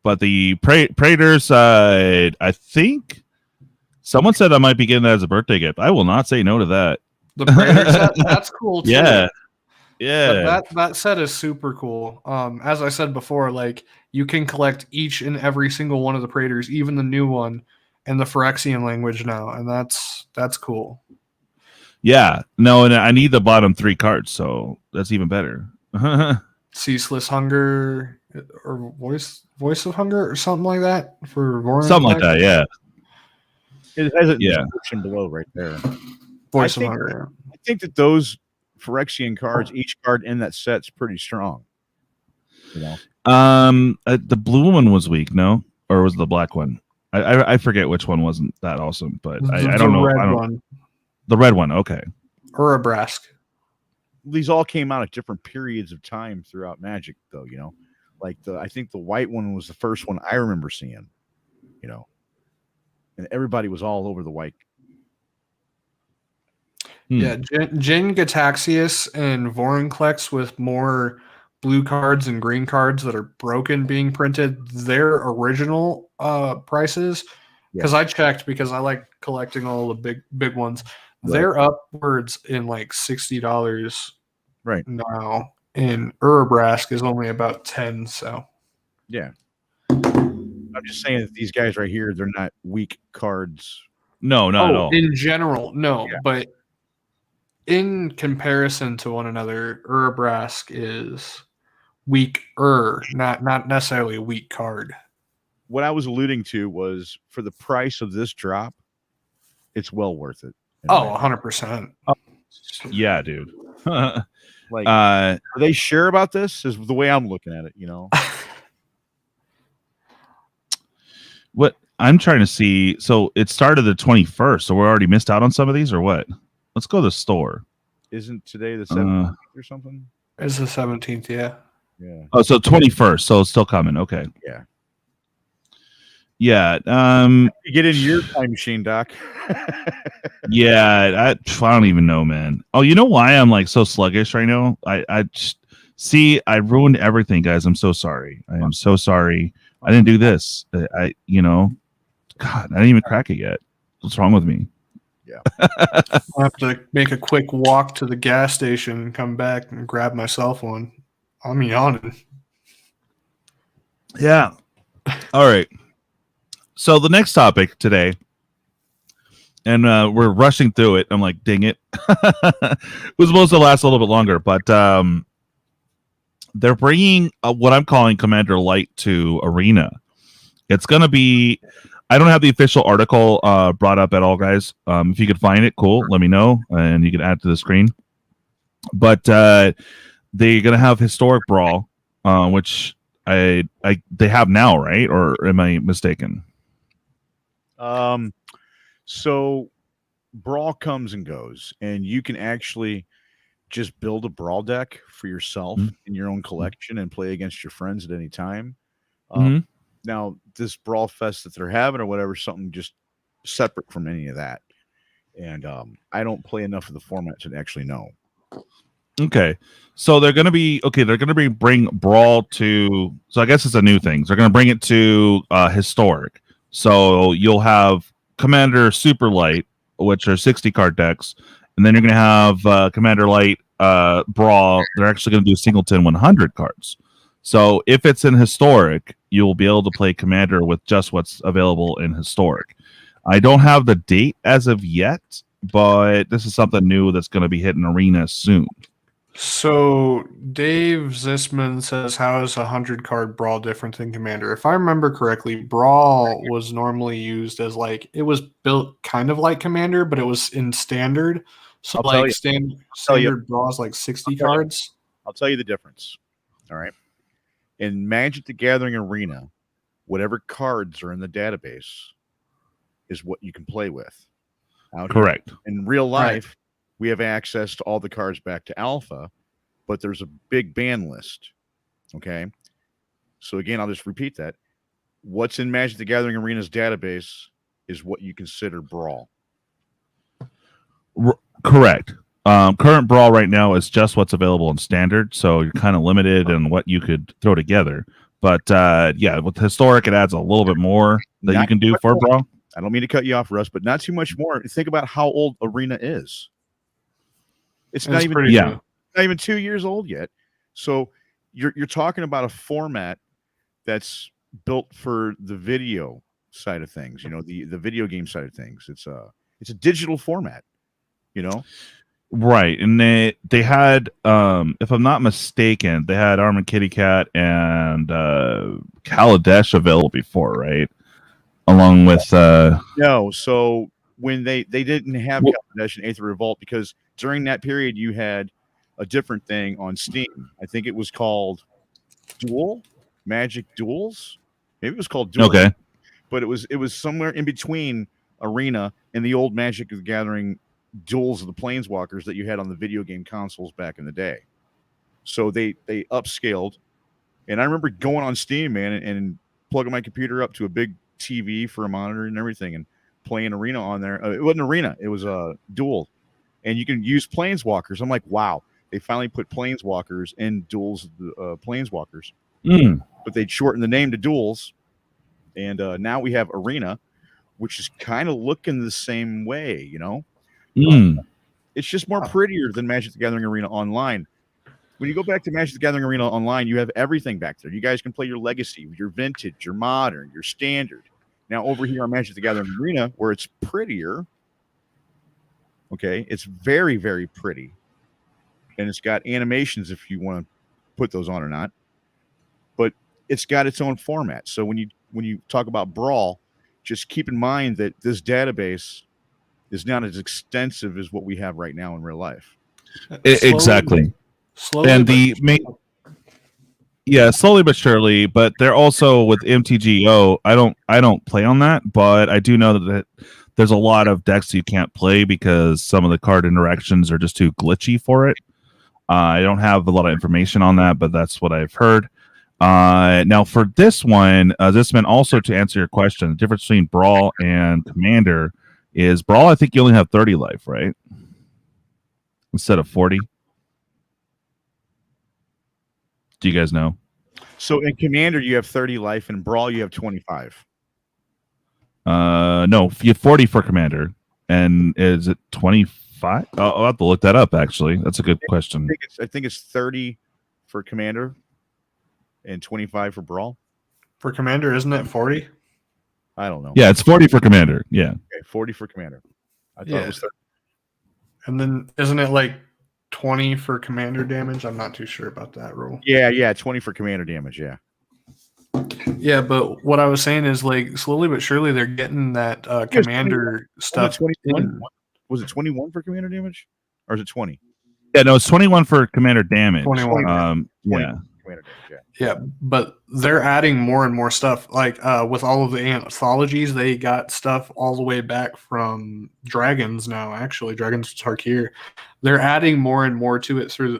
But the Praetors, I think someone said I might be getting that as a birthday gift. I will not say no to that. The Praetor set, that's cool too. Yeah. That set is super cool. As I said before, like you can collect each and every single one of the Praetors, even the new one, in the Phyrexian language now, and that's cool. Yeah, no, and I need the bottom 3 cards, so that's even better. Ceaseless Hunger or Voice of Hunger or something like that for Voron. Something like that, yeah. It has a description below right there. Voice of Hunger. I think that those Phyrexian cards, each card in that set's pretty strong. You know, the blue one was weak, no, or was it the black one? I forget which one wasn't that awesome, but I don't know. The red one, okay. Urabrask. These all came out at different periods of time throughout Magic, though. You know, like I think the white one was the first one I remember seeing. You know, and everybody was all over the white. Yeah, Jin Gataxius and Vorinclex with more blue cards and green cards that are broken being printed. Their original prices, because I checked because I like collecting all the big ones. Right. They're upwards in like $60 right now, and Urabrask is only about 10. So yeah, I'm just saying that these guys right here, they're not weak cards. No, not at all. In general, no, but in comparison to one another, Urabrask is weaker, not necessarily a weak card. What I was alluding to was for the price of this drop, it's well worth it. 100%. Yeah, dude. Like, are they sure about this? Is the way I'm looking at it, you know? What I'm trying to see. So it started the 21st. So we're already missed out on some of these, or what? Let's go to the store. Isn't today the 17th or something? It's the 17th, yeah. Yeah. Oh, so 21st. So it's still coming. Okay. Yeah. Yeah. You get in your time machine, Doc. Yeah. I don't even know, man. Oh, you know why I'm like so sluggish right now? I just see. I ruined everything, guys. I'm so sorry. I am so sorry. I didn't do this. God, I didn't even crack it yet. What's wrong with me? Yeah. I have to make a quick walk to the gas station and come back and grab myself one. I'm yawning. Yeah. All right. So the next topic today, and we're rushing through it. I'm like, dang it. It was supposed to last a little bit longer, but they're bringing what I'm calling Commander Lite to Arena. It's going to be, I don't have the official article brought up at all, guys. If you could find it, cool. Let me know, and you can add to the screen. But they're going to have Historic Brawl, which they have now, right? Or am I mistaken? So Brawl comes and goes, and you can actually just build a Brawl deck for yourself in your own collection and play against your friends at any time. Now, this Brawl Fest that they're having or whatever, something just separate from any of that. And I don't play enough of the format to actually know. Okay. So they're going to be, bring Brawl to, so I guess it's a new thing. So they're going to bring it to Historic. So you'll have Commander Super Light, which are 60 card decks. And then you're going to have Commander Light Brawl. They're actually going to do Singleton 100 cards. So if it's in Historic, you'll be able to play Commander with just what's available in Historic. I don't have the date as of yet, but this is something new that's going to be hitting Arena soon. So Dave Zisman says, how is a 100-card Brawl different than Commander? If I remember correctly, Brawl was normally used as like, it was built kind of like Commander, but it was in Standard. So like standard Brawl is like 60 cards. I'll tell you the difference. All right. In Magic the Gathering Arena, whatever cards are in the database is what you can play with. Correct. In real life, we have access to all the cards back to Alpha, but there's a big ban list. Okay. So again, I'll just repeat that. What's in Magic the Gathering Arena's database is what you consider Brawl. Correct. Current Brawl right now is just what's available in Standard, so you're kind of limited in what you could throw together. But yeah, with Historic, it adds a little bit more that you can do for Brawl. I don't mean to cut you off, Russ, but not too much more. Think about how old Arena is. It's not even 2 years old yet. So you're talking about a format that's built for the video side of things, you know, the video game side of things. It's a digital format, you know. Right. And they had if I'm not mistaken, they had Armored Kitty Cat and Kaladesh available before, right? Along with no, so when they didn't have Kaladesh and Aether Revolt, because during that period you had a different thing on Steam. I think it was called Magic Duels. Maybe it was called Duel. Okay. But it was somewhere in between Arena and the old Magic the Gathering Duels of the Planeswalkers that you had on the video game consoles back in the day. So they upscaled. And I remember going on Steam, man, and plugging my computer up to a big TV for a monitor and everything and playing Arena on there. It wasn't Arena. It was a Duel. And you can use Planeswalkers. I'm like, wow. They finally put Planeswalkers in Duels of the Planeswalkers. But they'd shorten the name to Duels. And now we have Arena, which is kind of looking the same way, you know? It's just more prettier than Magic the Gathering Arena Online. When you go back to Magic the Gathering Arena Online, you have everything back there. You guys can play your Legacy, your Vintage, your Modern, your Standard. Now, over here on Magic the Gathering Arena, where it's prettier, okay, it's very, very pretty. And it's got animations if you want to put those on or not. But it's got its own format. So when you talk about Brawl, just keep in mind that this database is not as extensive as what we have right now in real life. Exactly. Slowly, and slowly but surely. But they're also with MTGO. I don't play on that, but I do know that there's a lot of decks you can't play because some of the card interactions are just too glitchy for it. I don't have a lot of information on that, but that's what I've heard. Now for this one, this meant also to answer your question, the difference between Brawl and Commander is Brawl, I think you only have 30 life, right? Instead of 40. Do you guys know? So in Commander, you have 30 life. In Brawl, you have 25. No, you have 40 for Commander. And is it 25? I'll have to look that up, actually. That's a good question. I think it's 30 for Commander and 25 for Brawl. For Commander, isn't it 40? I don't know. Yeah, it's 40 for Commander. Yeah. Okay, 40 for Commander. I thought it was 30. And then isn't it like 20 for Commander damage? I'm not too sure about that rule. Yeah, 20 for Commander damage, yeah. Yeah, but what I was saying is like slowly but surely they're getting that Commander stuff. 21. Was it 21 for Commander damage? Or is it 20? Yeah, no, it's 21 for Commander damage. 21. Yeah. Commander damage, yeah. Yeah, but they're adding more and more stuff. Like with all of the anthologies, they got stuff all the way back from Dragons now. Actually, Dragons Tarkir, they're adding more and more to it through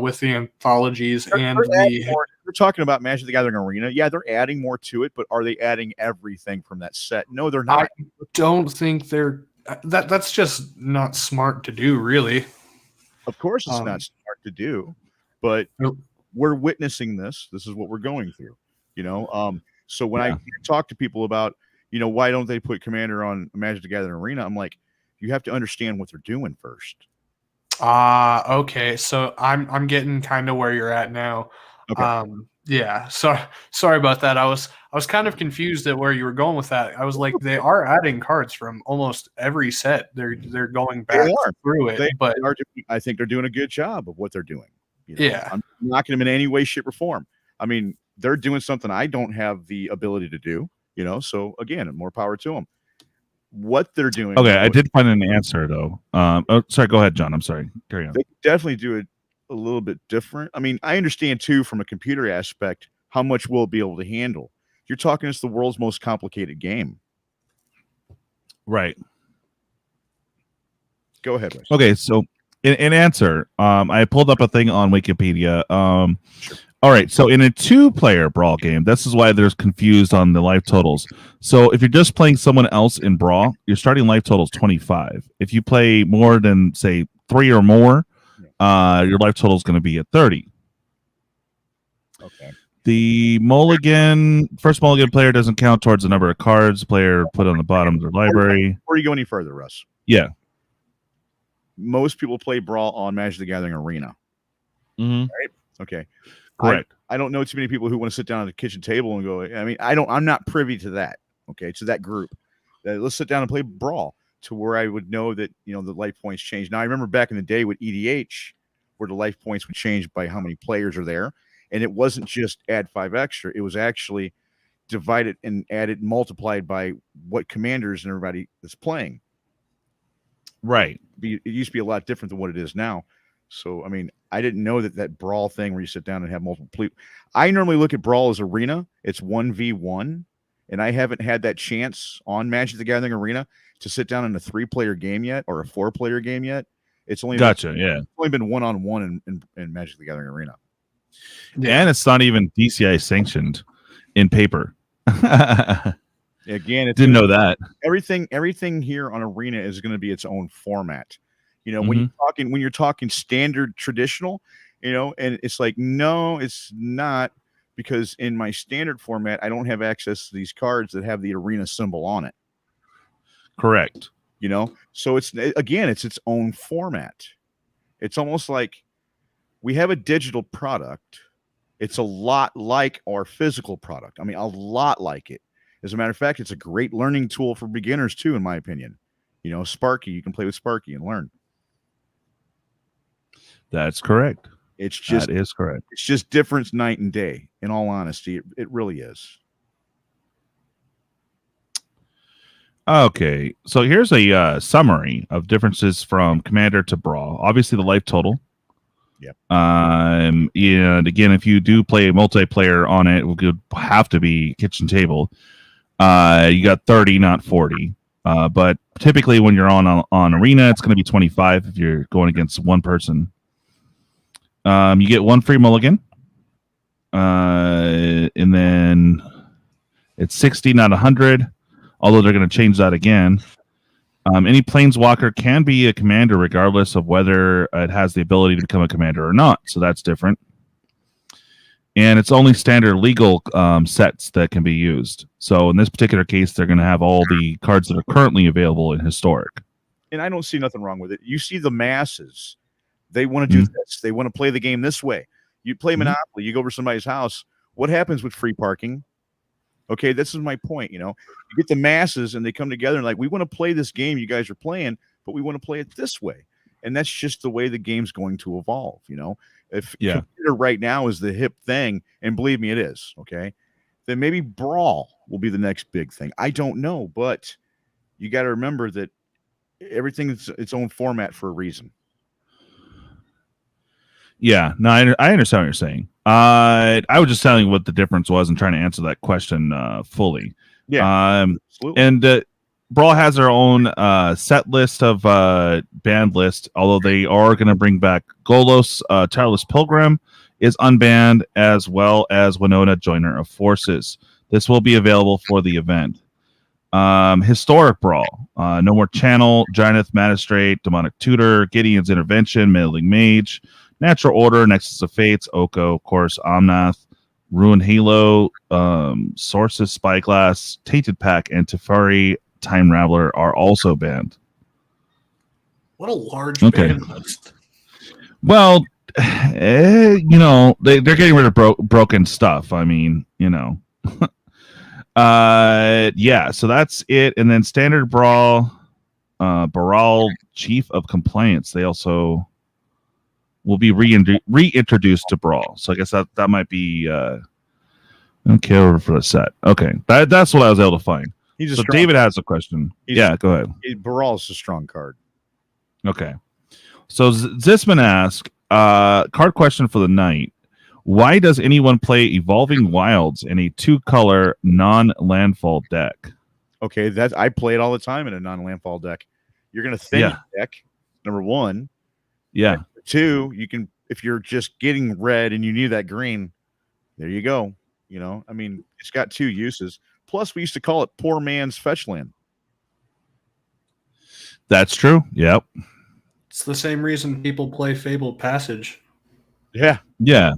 with the anthologies We're talking about Magic the Gathering Arena. Yeah, they're adding more to it, but are they adding everything from that set? No, they're not. I don't think they're. That's just not smart to do, really. Of course, it's not smart to do, but we're witnessing this. This is what we're going through, you know. So when I talk to people about, you know, why don't they put Commander on Magic the Gathering Arena, I'm like, you have to understand what they're doing first. Okay. So I'm getting kind of where you're at now. Okay. Yeah. So sorry about that. I was kind of confused at where you were going with that. I was like, they are adding cards from almost every set. They're going back through it, but I think they're doing a good job of what they're doing. You know? Yeah. I'm not knocking them in any way, shape, or form. I mean, they're doing something I don't have the ability to do, you know. So again, more power to them. What they're doing. Okay, I did find an answer though. Sorry, go ahead, John. I'm sorry. Carry on. They definitely do it a little bit different. I mean, I understand too from a computer aspect how much we'll be able to handle. You're talking it's the world's most complicated game. Right. Go ahead, Wes. Okay, so in answer, I pulled up a thing on Wikipedia. Sure. All right, so in a 2-player Brawl game, this is why there's confused on the life totals. So if you're just playing someone else in Brawl, your starting life total is 25. If you play more than, say, 3 or more, your life total is going to be at 30. Okay. The first mulligan player doesn't count towards the number of cards the player put on the bottom of their library. Before you go any further, Russ. Yeah. Most people play Brawl on Magic the Gathering Arena. Mm-hmm. Right? Okay. Correct. I don't know too many people who want to sit down at the kitchen table and go, I mean, I'm not privy to that. Okay. To that group. Let's sit down and play Brawl to where I would know that, you know, the life points change. Now I remember back in the day with EDH where the life points would change by how many players are there. And it wasn't just add 5 extra. It was actually divided and added, multiplied by what commanders and everybody is playing. Right. It used to be a lot different than what it is now. So, I mean, I didn't know that Brawl thing where you sit down and have multiple. I normally look at Brawl as Arena. It's 1v1. And I haven't had that chance on Magic the Gathering Arena to sit down in a 3-player game yet or a 4-player game yet. It's only It's only been one-on-one in Magic the Gathering Arena. Yeah. And it's not even DCI sanctioned in paper. Again, didn't know that. Everything here on Arena is going to be its own format. You know, when you're talking standard traditional, you know, and it's like, no, it's not, because in my standard format, I don't have access to these cards that have the Arena symbol on it. Correct. You know, so it's its own format. It's almost like we have a digital product. It's a lot like our physical product. I mean, a lot like it. As a matter of fact, it's a great learning tool for beginners too, in my opinion. You know, Sparky, you can play with Sparky and learn. That's correct. That is correct. It's just different night and day. In all honesty, it really is. Okay, so here's a summary of differences from Commander to Brawl. Obviously, the life total. Yep. And again, if you do play multiplayer on it, it would have to be kitchen table. You got 30, not 40. But typically, when you're on Arena, it's going to be 25 if you're going against one person. You get 1 free mulligan. And then it's 60, not 100. Although they're going to change that again. Any planeswalker can be a commander regardless of whether it has the ability to become a commander or not. So that's different. And it's only standard legal sets that can be used. So in this particular case, they're going to have all the cards that are currently available in Historic. And I don't see nothing wrong with it. You see the masses. They want to do this. They want to play the game this way. You play Monopoly. You go over somebody's house. What happens with free parking? Okay, this is my point. You get the masses and they come together and like, we want to play this game you guys are playing, but we want to play it this way. And that's just the way the game's going to evolve. If computer right now is the hip thing, and believe me, it is, okay, then maybe Brawl will be the next big thing. I don't know, but you got to remember that everything's its own format for a reason. Yeah, no, I understand what you're saying. I was just telling you what the difference was and trying to answer that question fully. Yeah, absolutely. And Brawl has their own set list of banned list, although they are going to bring back Golos, Tireless Pilgrim is unbanned, as well as Winona, Joiner of Forces. This will be available for the event. Historic Brawl, no more Channel, Gianteth Magistrate, Demonic Tutor, Gideon's Intervention, Meddling Mage, Natural Order, Nexus of Fates, Oko, of course, Omnath, Ruin Halo, Sources, Spyglass, Tainted Pack, and Teferi Time Raveler are also banned. What a large ban list. Well, they're getting rid of broken stuff. I mean, yeah, so that's it. And then Standard Brawl, Baral, Chief of Compliance, they also will be reintroduced to Brawl. So I guess that might be okay over for the set. Okay, that's what I was able to find. So David has a question. Yeah, go ahead. Baral's a strong card. Okay. So Zisman asked, card question for the night. Why does anyone play Evolving Wilds in a 2-color non-landfall deck? Okay, I play it all the time in a non-landfall deck. You're going to thin your deck, number one. Yeah. Number two, you can, if you're just getting red and you need that green, there you go. I mean, it's got 2 uses. Plus, we used to call it poor man's fetch land. That's true. Yep. It's the same reason people play Fabled Passage. Yeah. Yeah.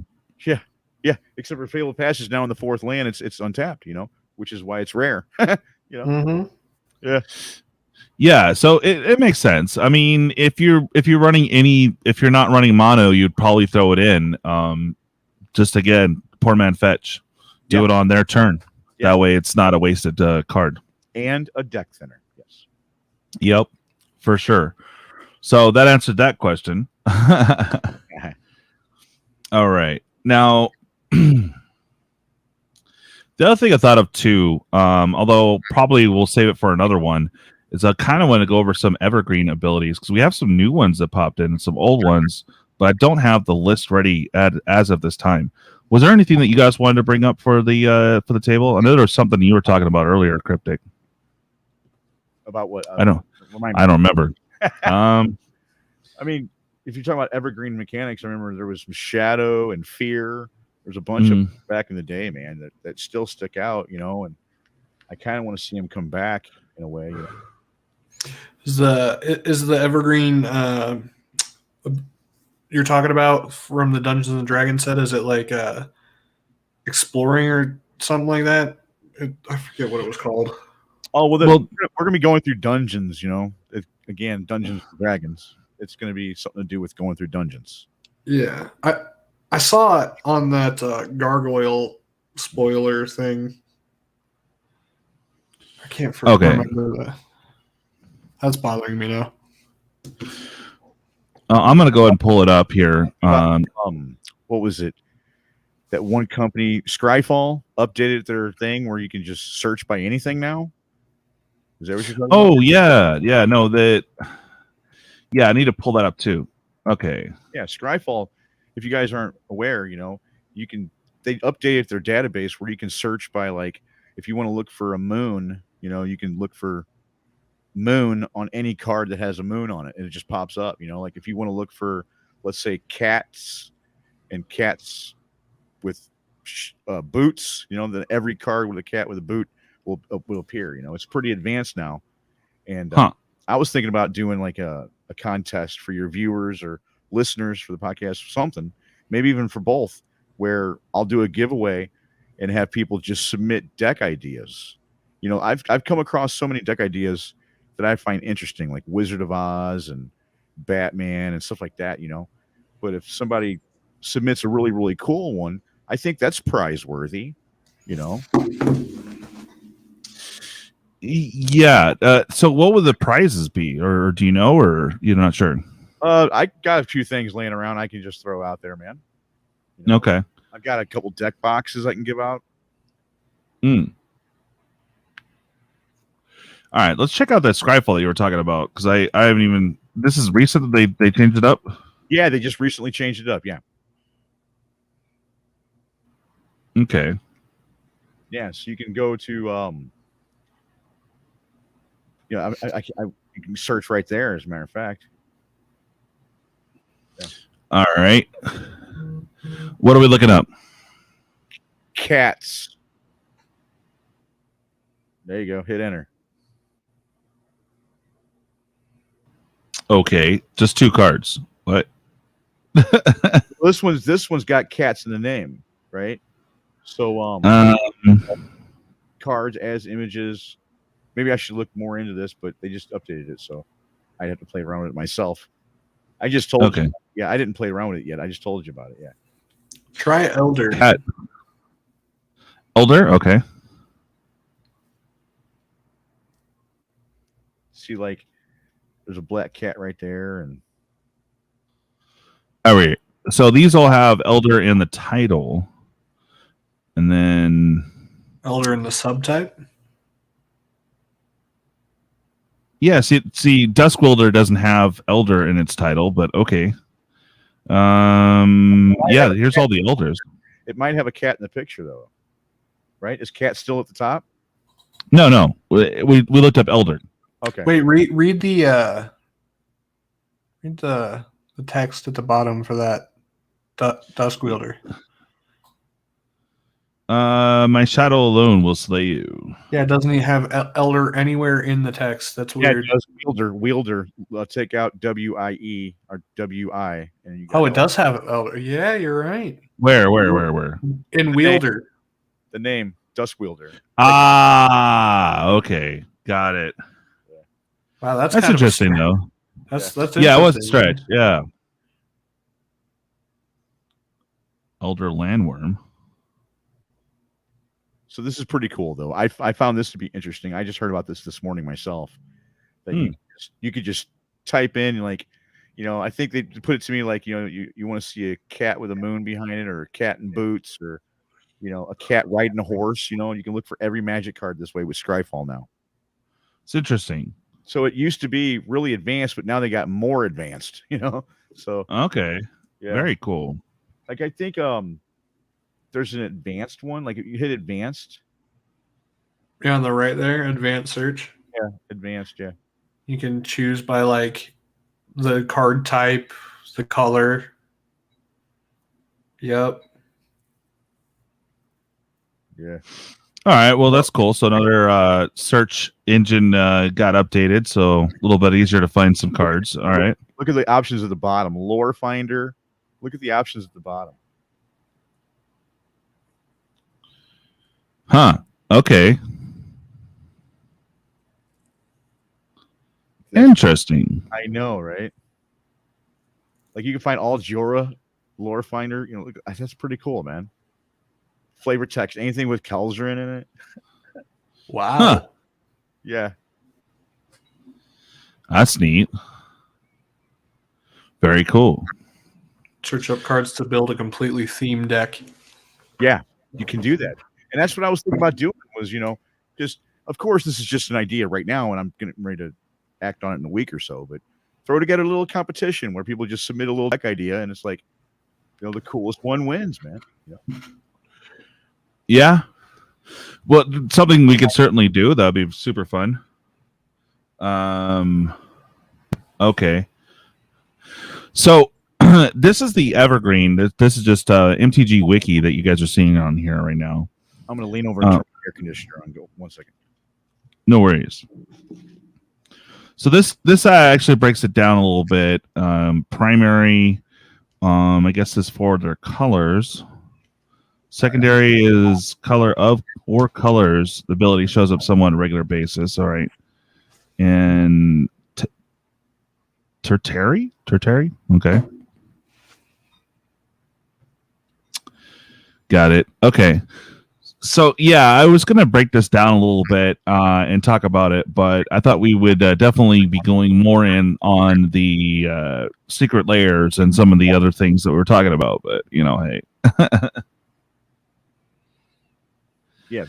Yeah. Except for Fabled Passage now in the 4th land, it's untapped, which is why it's rare. Mm-hmm. Yeah. Yeah, so it makes sense. I mean, if you're not running mono, you'd probably throw it in. Just again, poor man fetch. Do it on their turn. That way it's not a wasted card. And a deck thinner. Yes. Yep, for sure. So that answered that question. All right. Now, the other thing I thought of too, although probably we'll save it for another one, is I kind of want to go over some evergreen abilities because we have some new ones that popped in and some old ones, but I don't have the list ready as of this time. Was there anything that you guys wanted to bring up for the table? I know there was something you were talking about earlier, Cryptic. About what? I don't remember. I mean, if you're talking about evergreen mechanics, I remember there was some Shadow and Fear. There's a bunch of them back in the day, man, that still stick out, and I kind of want to see them come back in a way. Is the evergreen you're talking about from the Dungeons and Dragons set? Is it like exploring or something like that? I forget what it was called. Oh well, we're gonna be going through dungeons. Again, Dungeons and Dragons. It's gonna be something to do with going through dungeons. Yeah, I saw it on that gargoyle spoiler thing. I can't remember that. That's bothering me now. I'm going to go ahead and pull it up here. What was it? That one company, Scryfall, updated their thing where you can just search by anything now? Is that what you're talking about? Oh, yeah. Yeah, no, I need to pull that up too. Okay. Yeah, Scryfall, if you guys aren't aware, they updated their database where you can search by, like, if you want to look for a moon, you can look for moon on any card that has a moon on it, and it just pops up. Like if you want to look for, let's say, cats and cats with boots. You know, that every card with a cat with a boot will appear. You know, it's pretty advanced now. And I was thinking about doing like a contest for your viewers or listeners for the podcast, or something, maybe even for both, where I'll do a giveaway and have people just submit deck ideas. You know, I've come across so many deck ideas that I find interesting, like Wizard of Oz and Batman and stuff like that, you know. But if somebody submits a really, really cool one, I think that's prize worthy, you know. Yeah. So what would the prizes be, or do you know, or you're not sure? I got a few things laying around I can just throw out there, man. You know, Okay. I've got a couple deck boxes I can give out. All right, let's check out that Scryfall that you were talking about, because I haven't even. This is recent that they changed it up. Yeah, they just recently changed it up. Yeah. Okay. Yeah, so you can go to I you can search right there, as a matter of fact. Yeah. All right. What are we looking up? Cats. There you go. Hit enter. Okay, just 2 cards. What? This one's got cats in the name, right? So cards as images. Maybe I should look more into this, but they just updated it, so I'd have to play around with it myself. I just told you. Yeah, I didn't play around with it yet. I just told you about it. Yeah. Try Elder. Cat. Elder? Okay. See, like, there's a black cat right there, and All right. So these all have Elder in the title, and then Elder in the subtype. yeah. See, Duskwilder doesn't have Elder in its title, but okay. Yeah. Here's all the Elders. it might have a cat in the picture, though. Right? Is cat still at the top? No. We looked up Elder. Okay. Wait, read the text at the bottom for that Duskwielder. My shadow alone will slay you. Yeah, doesn't he have Elder anywhere in the text? That's weird. Yeah, it does. Wielder. Take out W-I-E or W-I. And you got Oh, it does have Elder. Yeah, you're right. Where? In Wielder. The name, Duskwielder. Ah, okay. Got it. Wow, that's That's kind of interesting, though. That's Yeah, it was a interesting. stretch. Yeah. Elder Landworm. So this is pretty cool, though. I found this to be interesting. I just heard about this morning myself. That you could just type in, like, you know, I think they put it to me like, you know, you want to see a cat with a moon behind it, or a cat in boots, or, you know, a cat riding a horse. You know, you can look for every magic card this way with Scryfall now. It's interesting. So it used to be really advanced, but now they got more advanced, you know? So Okay. yeah. Very cool. Like, I think there's an advanced one. Like, if you hit advanced. Yeah, on the right there, advanced search. Yeah, advanced, yeah. You can choose by like the card type, the color. Yep. Yeah. All right. Well, that's cool. So another search engine got updated, so a little bit easier to find some cards. All right. Look at the options at the bottom. Lore Finder. Look at the options at the bottom. Huh. Okay. Interesting. I know, right? Like, you can find all Jorah Lore Finder. You know, look, that's pretty cool, man. Flavor text, anything with Kelzrin in it. Wow. Huh. Yeah. That's neat. Very cool. Search up cards to build a completely themed deck. Yeah, you can do that. And that's what I was thinking about doing was, you know, just, of course, this is just an idea right now, and I'm getting ready to act on it in a week or so, but throw together a little competition where people just submit a little deck idea, and it's like, you know, the coolest one wins, man. Yeah. Yeah. Well, something we could certainly do. That'd be super fun. Okay. So this is the evergreen. This is just MTG Wiki that you guys are seeing on here right now. I'm going to lean over and turn the air conditioner on. Go 1 second. No worries. So this actually breaks it down a little bit. Primary, I guess, is for their colors. Secondary is color of or colors. The ability shows up somewhat on a regular basis. All right. And tertiary? Okay. Got it. Okay. So, yeah, I was going to break this down a little bit and talk about it, but I thought we would definitely be going more in on the Secret Lairs and some of the other things that we're talking about. But, hey. Yeah.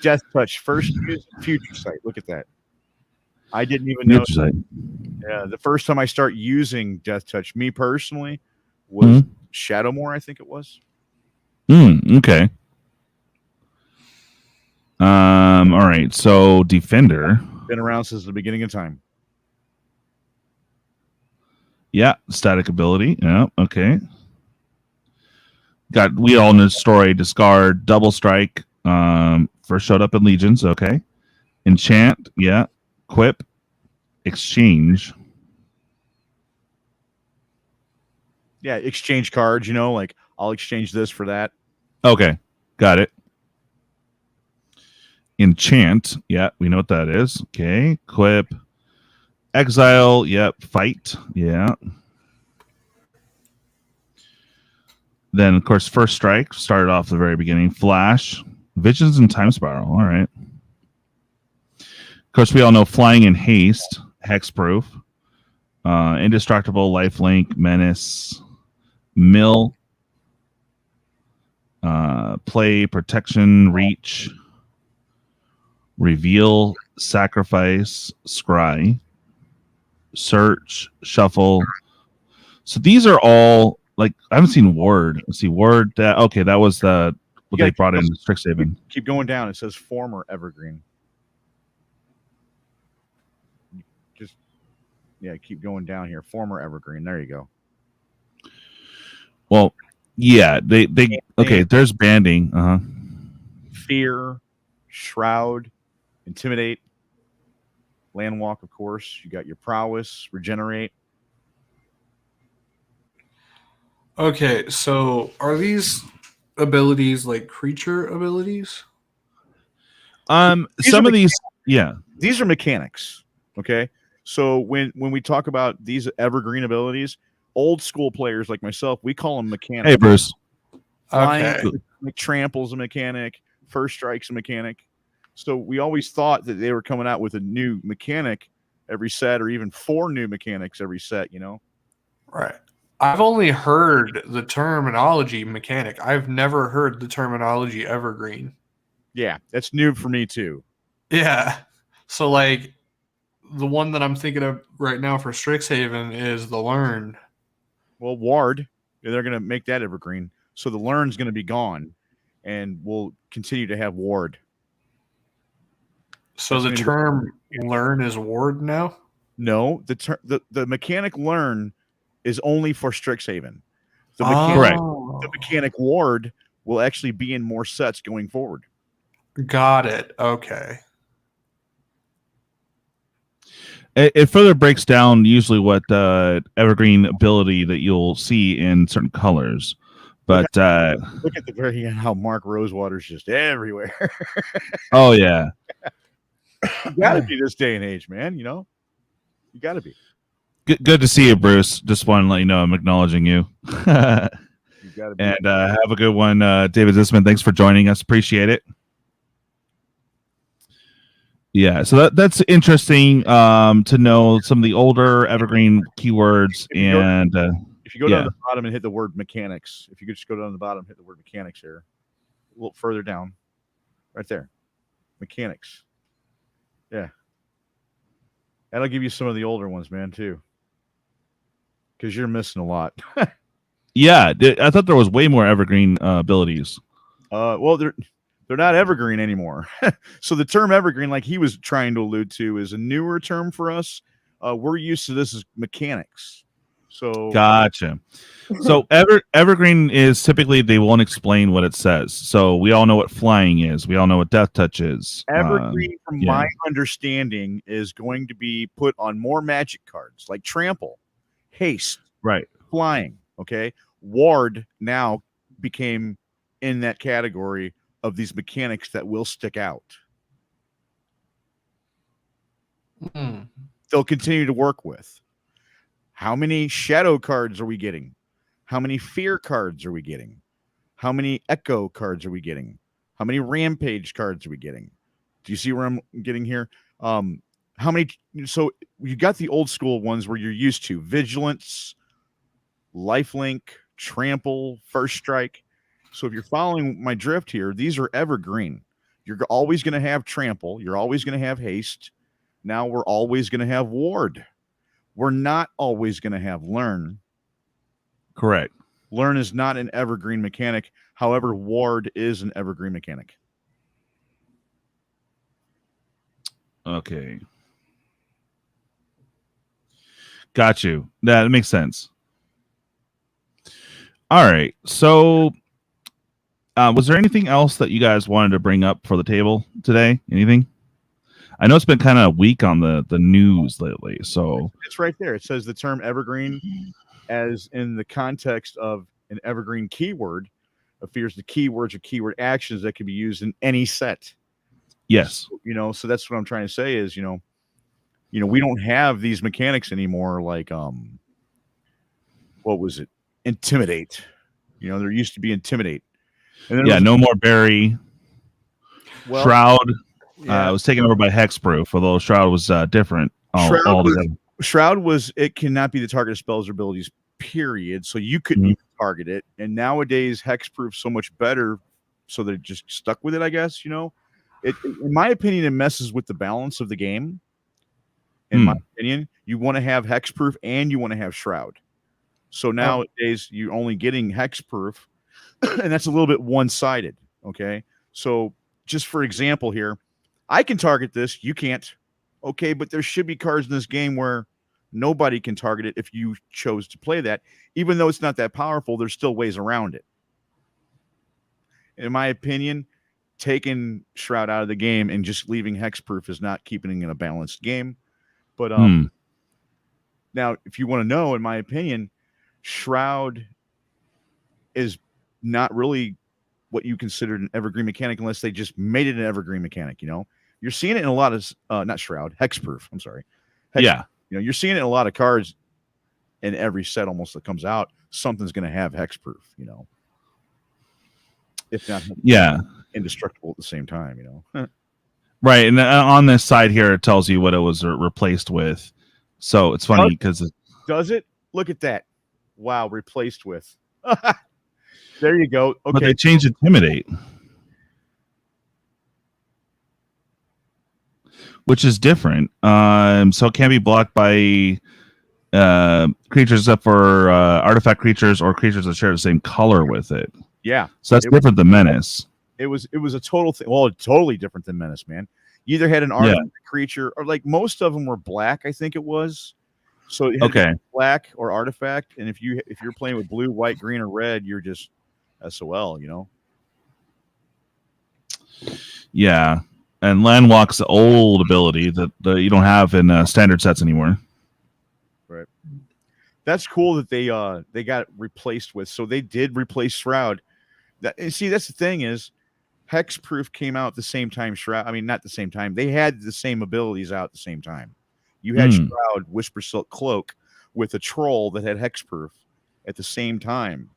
Death Touch, first use future sight. Look at that. I didn't even know. Yeah, the first time I start using Death Touch, me personally, was Shadowmoor, I think it was. Okay. All right. So Defender. Been around since the beginning of time. Yeah. Static ability. Yeah. Okay. We all know story. Discard. Double strike. First showed up in Legions. Okay. Enchant. Yeah. Quip. Exchange. Yeah. Exchange cards. Like I'll exchange this for that. Okay. Got it. Enchant. Yeah, we know what that is. Okay. Quip. Exile. Yep. Fight. Yeah. Then, of course, First Strike. Started off at the very beginning. Flash. Visions and Time Spiral. All right. Of course, we all know Flying in Haste. Hexproof. Indestructible. Lifelink. Menace. Mill. Play. Protection. Reach. Reveal, Sacrifice, Scry, Search, Shuffle. So these are all, like, I haven't seen Word. Let's see, Word. That was what they brought in Strixhaven. Keep going down. It says former Evergreen. Keep going down here. Former Evergreen. There you go. Well, yeah, they okay, there's banding. Fear, Shroud, Intimidate, Landwalk, of course. You got your Prowess, Regenerate. Okay, so are these abilities like creature abilities? Some of these, yeah. These are mechanics, okay? So when we talk about these evergreen abilities, old school players like myself, we call them mechanics. Hey, Bruce. Okay. Like Trample's a mechanic, First Strike's a mechanic. So we always thought that they were coming out with a new mechanic every set, or even 4 new mechanics every set, Right. I've only heard the terminology mechanic. I've never heard the terminology evergreen. Yeah, that's new for me too. Yeah. So, like, the one that I'm thinking of right now for Strixhaven is the Learn. Well, Ward, they're going to make that evergreen. So the Learn's going to be gone, and we'll continue to have Ward. So the term Learn is Ward now? No, the mechanic Learn is only for Strixhaven. The mechanic Ward will actually be in more sets going forward. Got it. Okay. It further breaks down usually what evergreen ability that you'll see in certain colors. But look at the very end how Mark Rosewater's just everywhere. Oh yeah. You gotta be this day and age, man. You gotta be. Good to see you, Bruce. Just want to let you know I'm acknowledging you. You gotta be. And have a good one, David Zisman. Thanks for joining us. Appreciate it. Yeah, so that's interesting to know some of the older evergreen keywords. If you go down to the bottom and hit the word mechanics, if you could just go down to the bottom, hit the word mechanics here, a little further down, right there, mechanics. Yeah, that'll give you some of the older ones, man, too, because you're missing a lot. Yeah, I thought there was way more evergreen abilities. Well, they're not evergreen anymore. So the term evergreen, like he was trying to allude to, is a newer term for us. We're used to this as mechanics. So Gotcha. So evergreen is typically they won't explain what it says. So we all know what flying is. We all know what death touch is. evergreen, from yeah. my understanding, is going to be put on more magic cards like trample, haste, Right. flying. Okay, ward now became in that category of these mechanics that will stick out. Hmm. They'll continue to work with. How many shadow cards are we getting? How many fear cards are we getting? How many echo cards are we getting? How many rampage cards are we getting? Do you see where I'm getting here? How many? So you got the old school ones where you're used to vigilance, lifelink, trample, first strike. So if you're following my drift here, these are evergreen. You're always going to have trample. You're always going to have haste. Now we're always going to have ward. We're not always going to have learn. Correct. Learn is not an evergreen mechanic. However, ward is an evergreen mechanic. Okay. Got you. That makes sense. All right. So was there anything else that you guys wanted to bring up for the table today? Anything? I know it's been kind of weak on the news lately. So It's right there. It says the term evergreen, as in the context of an evergreen keyword, refers to keywords or keyword actions that can be used in any set. yes. So that's what I'm trying to say is, we don't have these mechanics anymore. Like, what was it? Intimidate. There used to be intimidate. And then Yeah. No more Barry. Shroud. yeah. It was taken over by Hexproof, although Shroud was different. Shroud was it cannot be the target of spells or abilities, period. So you couldn't even target it. And nowadays, Hexproof so much better, so they're just stuck with it, I guess. In my opinion, it messes with the balance of the game. In my opinion, you want to have Hexproof and you want to have Shroud. So nowadays, you're only getting Hexproof, and that's a little bit one-sided. Okay, so just for example here, I can target this, you can't. Okay, but there should be cards in this game where nobody can target it if you chose to play that. Even though it's not that powerful, there's still ways around it. In my opinion, taking Shroud out of the game and just leaving Hexproof is not keeping it in a balanced game. But now, if you want to know, in my opinion, Shroud is not really what you considered an evergreen mechanic unless they just made it an evergreen mechanic. You're seeing it in a lot of not Shroud, Hexproof. I'm sorry. Yeah. You're seeing it in a lot of cards in every set almost that comes out. Something's going to have Hexproof, if not indestructible at the same time, Right. And on this side here, it tells you what it was replaced with. So it's funny because does it? Look at that. Wow. Replaced with. There you go. Okay. But they changed Intimidate, which is different. So it can't be blocked by creatures except for artifact creatures or creatures that share the same color with it. Yeah. So that's different than Menace. It was a total thing. Well, totally different than Menace, man. You either had an artifact creature, or like most of them were black, I think it was. So it had black or artifact, and if you're playing with blue, white, green, or red, you're just SOL, Yeah. And Landwalk's old ability that you don't have in standard sets anymore. Right. That's cool that they got replaced with. So they did replace Shroud. That's the thing is, Hexproof came out at the same time Shroud. I mean, not the same time. They had the same abilities out at the same time. You had Shroud, Whisper Silk Cloak with a troll that had Hexproof at the same time.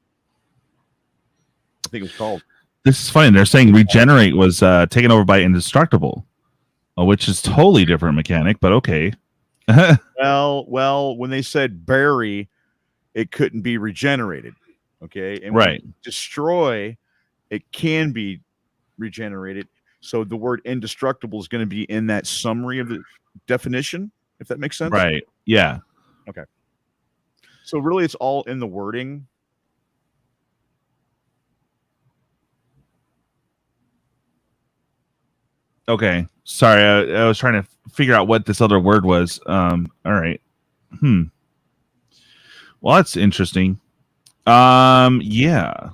I think it was called. This is funny. They're saying Regenerate was taken over by Indestructible, which is totally different mechanic, but okay. Well, when they said bury, it couldn't be regenerated. Okay. And when destroy, it can be regenerated. So the word indestructible is going to be in that summary of the definition, if that makes sense. Right. Yeah. Okay. So really it's all in the wording. Okay. Sorry. I was trying to figure out what this other word was. All right. Well, Well, that's interesting. Yeah.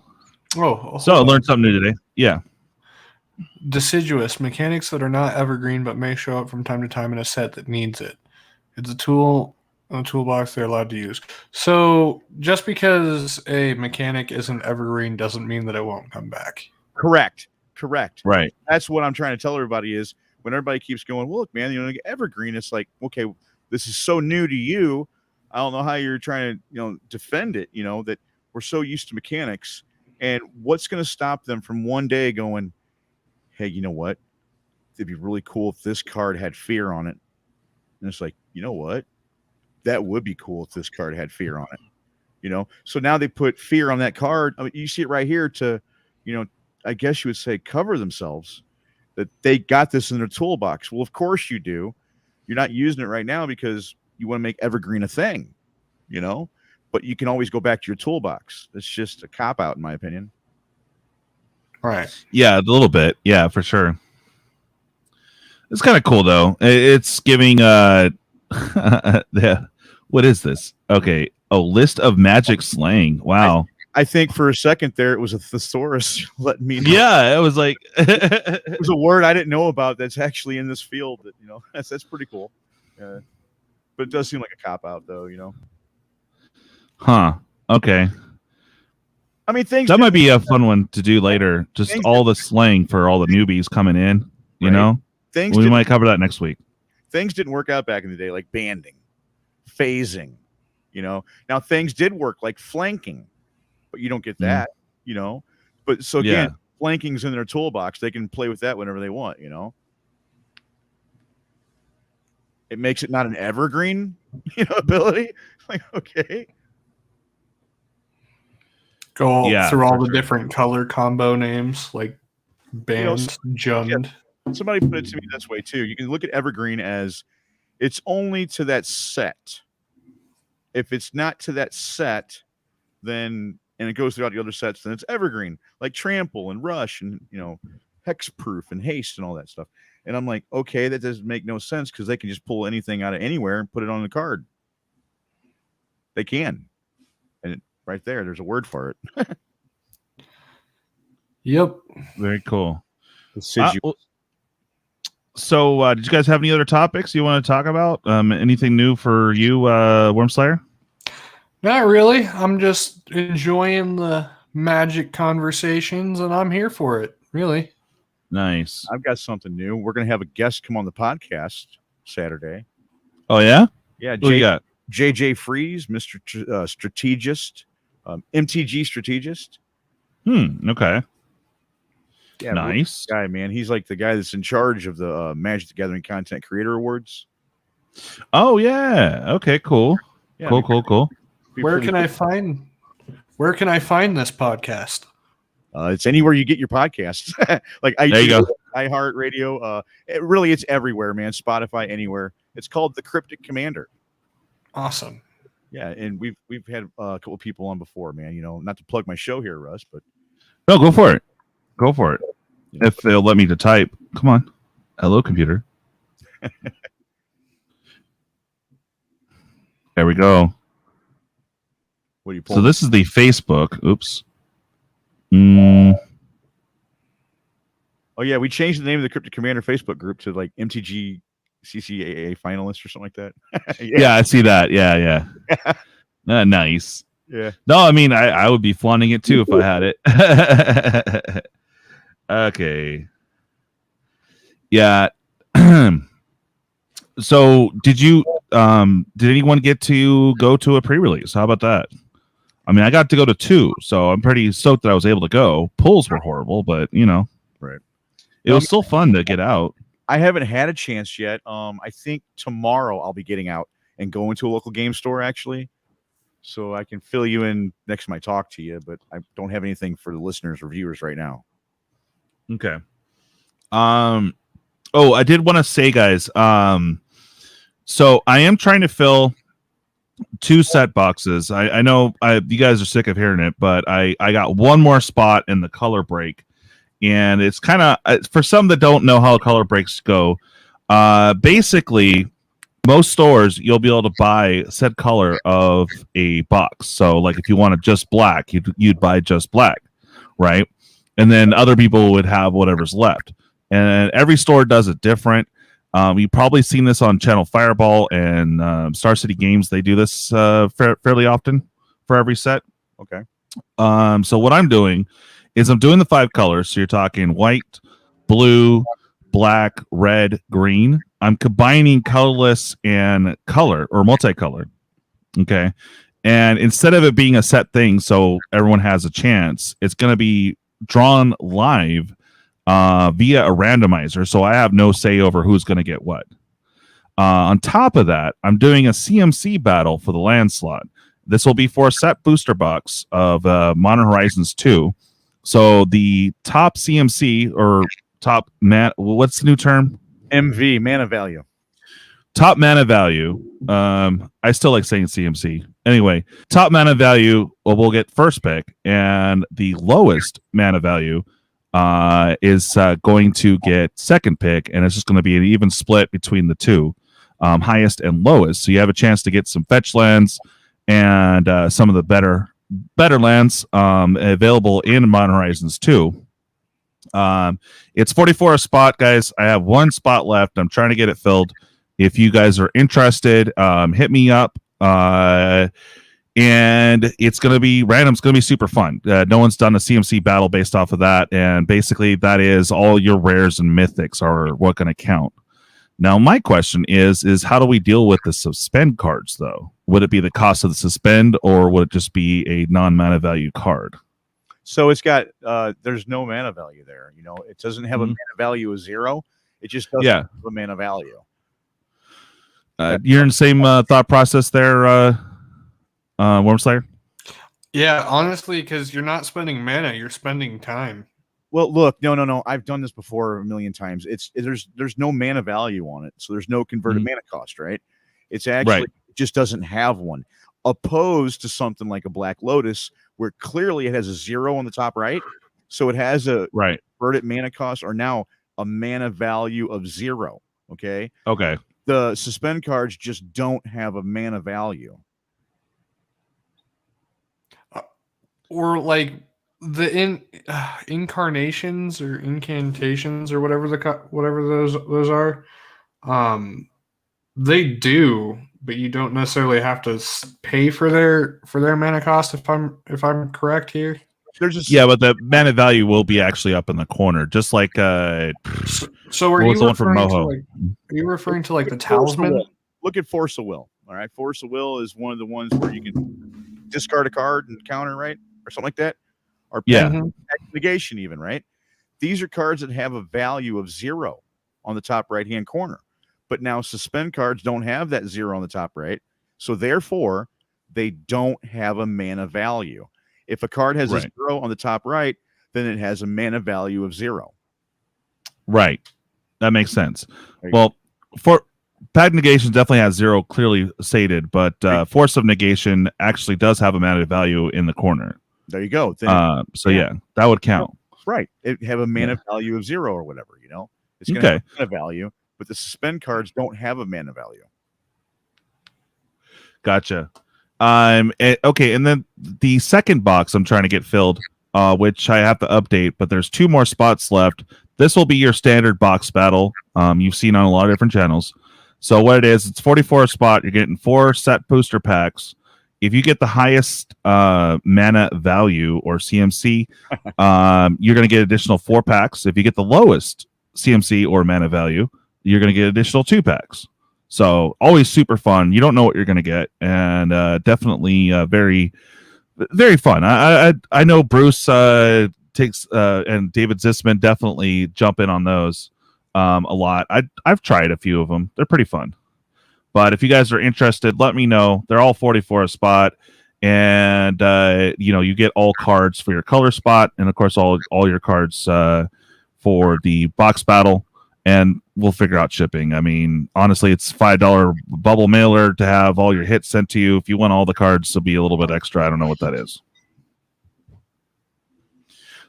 Oh, So I learned something new today. Yeah. deciduous mechanics that are not evergreen but may show up from time to time in a set that needs it. It's a tool on a toolbox they're allowed to use. So just because a mechanic isn't evergreen doesn't mean that it won't come back. Correct. Right. That's what I'm trying to tell everybody is when everybody keeps going, well, look, man, evergreen. It's like, okay, this is so new to you. I don't know how you're trying to, defend it, that we're so used to mechanics. And what's going to stop them from one day going, hey, you know what? It'd be really cool if this card had fear on it. And it's like, you know what? That would be cool if this card had fear on it. So now they put fear on that card. I mean, you see it right here to, I guess you would say cover themselves that they got this in their toolbox. Well, of course you do. You're not using it right now because you want to make evergreen a thing, but you can always go back to your toolbox. It's just a cop out in my opinion. Right. Yeah, a little bit. Yeah, for sure. It's kind of cool though. It's giving what is this? Okay. Oh, list of magic slang. Wow. I think for a second there it was a thesaurus letting me know. Yeah, it was like it was a word I didn't know about that's actually in this field that, that's pretty cool. But it does seem like a cop out though, Huh. Okay. I mean, things that might be a fun one to do later. Just all the slang for all the newbies coming in, you know? Things we might cover that next week. Things didn't work out back in the day, like banding, phasing, Now things did work like flanking, but you don't get that, But so again, flanking's in their toolbox. They can play with that whenever they want, It makes it not an evergreen, ability. Like, okay. Go through all the different color combo names like band, jund. Yeah. Somebody put it to me this way too. You can look at evergreen as it's only to that set. If it's not to that set, then and it goes throughout the other sets, then it's evergreen, like trample and rush and hexproof and haste and all that stuff. And I'm like, okay, that doesn't make no sense because they can just pull anything out of anywhere and put it on the card. They can. And right there's a word for it. Yep. Very cool. So did you guys have any other topics you want to talk about? Anything new for you, Wormslayer? Not really. I'm just enjoying the magic conversations and I'm here for it. Really. Nice. I've got something new. We're going to have a guest come on the podcast Saturday. Oh, yeah? Yeah. Who you got? JJ Freeze, Mr. Strategist, MTG Strategist. Okay. Yeah, nice guy, man. He's like the guy that's in charge of the Magic the Gathering Content Creator Awards. Oh yeah. Okay. Cool. Yeah, cool. Where can I find this podcast? It's anywhere you get your podcasts. Like there you go. iHeartRadio. It's everywhere, man. Spotify, anywhere. It's called The Cryptic Commander. Awesome. Yeah, and we've had a couple of people on before, man. Not to plug my show here, Russ, but no, go for it. Go for it. If they'll let me to type. Come on. Hello, computer. There we go. What are you pulling? So this is the Facebook. Oops. Oh, yeah. We changed the name of the Cryptic Commander Facebook group to like MTG CCAA finalist or something like that. Yeah, I see that. Yeah. Nice. Yeah. No, I mean, I would be flaunting it too if I had it. Okay. Yeah. So did anyone get to go to a pre-release? How about that? I mean, I got to go to 2, so I'm pretty stoked that I was able to go. Pulls were horrible, but right. It was still fun to get out. I haven't had a chance yet. I think tomorrow I'll be getting out and going to a local game store actually. So I can fill you in next time I talk to you, but I don't have anything for the listeners or viewers right now. Okay. Oh, I did want to say, guys, so I am trying to fill 2 set boxes. I know you guys are sick of hearing it, but I got one more spot in the color break, and it's kind of for some that don't know how color breaks go. Basically, most stores you'll be able to buy said color of a box. So like if you wanted just black, you'd buy just black, right? And then other people would have whatever's left. And every store does it different. You've probably seen this on Channel Fireball and Star City Games. They do this fairly often for every set. Okay. So what I'm doing is I'm doing the 5 colors. So you're talking white, blue, black, red, green. I'm combining colorless and color or multicolor. Okay. And instead of it being a set thing, so everyone has a chance, it's going to be drawn live via a randomizer. So I have no say over who's going to get what. On top of that, I'm doing a CMC battle for the land slot. This will be for a set booster box of Modern Horizons 2. So the top CMC or top what's the new term? MV, mana value. Top mana value. I still like saying CMC. Anyway, top mana value will get first pick, and the lowest mana value is going to get second pick, and it's just going to be an even split between the two, highest and lowest. So you have a chance to get some fetch lands and some of the better lands available in Modern Horizons 2. It's 44 a spot, guys. I have 1 spot left. I'm trying to get it filled. If you guys are interested, hit me up. And it's going to be random. It's going to be super fun. No one's done a CMC battle based off of that. And basically that is all your rares and mythics are what going to count. Now, my question is how do we deal with the suspend cards, though? Would it be the cost of the suspend, or would it just be a non-mana value card? So it's got, there's no mana value there. You know, it doesn't have a mana value of 0. It just doesn't have a mana value. You're in the same thought process there, Wormslayer? Yeah, honestly, because you're not spending mana, you're spending time. Well, look, no. I've done this before a million times. There's no mana value on it, so there's no converted mana cost, right? It's actually it just doesn't have one. Opposed to something like a Black Lotus, where clearly it has a 0 on the top right, so it has a converted mana cost, or now a mana value of 0. Okay. The suspend cards just don't have a mana value. Or like the incarnations or incantations or whatever those are, they do, but you don't necessarily have to pay for their mana cost. If I'm correct here, but the mana value will be actually up in the corner, just like So are you referring to are you referring to like the talisman? Look at Force of Will. All right, Force of Will is one of the ones where you can discard a card and counter, right, or something like that. Or negation, even, right? These are cards that have a value of 0 on the top right hand corner. But now suspend cards don't have that 0 on the top right, so therefore they don't have a mana value. If a card has a 0 on the top right, then it has a mana value of 0. Right. That makes sense. Well, for Pact Negation definitely has 0 clearly stated, but Force of Negation actually does have a mana value in the corner. There you go. That would count. Right. It have a mana value of 0 or whatever, you know. It's going to have a mana value, but the suspend cards don't have a mana value. Gotcha. And then the second box I'm trying to get filled, which I have to update, but there's 2 more spots left. This will be your standard box battle. You've seen on a lot of different channels. So what it is, it's 44 a spot. You're getting 4 set booster packs. If you get the highest mana value or CMC, you're going to get additional 4 packs. If you get the lowest CMC or mana value, you're going to get additional 2 packs. So always super fun. You don't know what you're going to get, and definitely very, very fun. I know Bruce takes and David Zisman definitely jump in on those a lot. I've tried a few of them. They're pretty fun. But if you guys are interested, let me know. They're all 44 a spot, and you get all cards for your color spot, and of course all your cards for the box battle. And we'll figure out shipping. I mean, honestly, it's $5 bubble mailer to have all your hits sent to you. If you want all the cards, it'll be a little bit extra. I don't know what that is.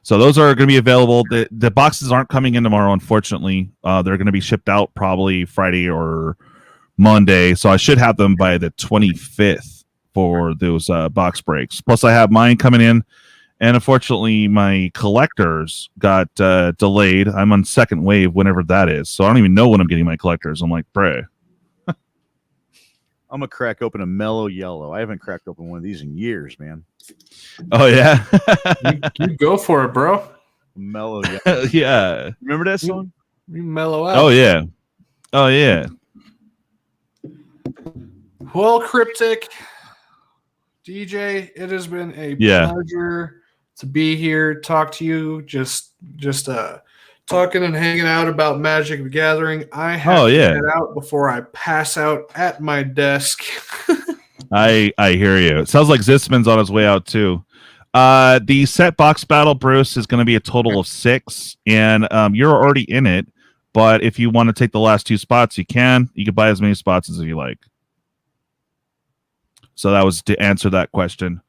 So those are going to be available. The boxes aren't coming in tomorrow, unfortunately. They're going to be shipped out probably Friday or Monday, so I should have them by the 25th for those box breaks. Plus, I have mine coming in, and unfortunately, my collectors got delayed. I'm on second wave, whenever that is, so I don't even know when I'm getting my collectors. I'm like, bruh. I'm gonna crack open a mellow yellow. I haven't cracked open one of these in years, man. Oh yeah, you go for it, bro. Mellow yellow. yeah. Remember that song? You mellow out. Oh yeah, oh yeah. Well, Cryptic DJ, it has been a pleasure to be here, talk to you, just talking and hanging out about Magic the Gathering. I have to get out before I pass out at my desk. I hear you. It sounds like Zisman's on his way out too. The set box battle, Bruce, is going to be a total of 6, and you're already in it. But if you want to take the last 2 spots, you can. You can buy as many spots as you like. So that was to answer that question.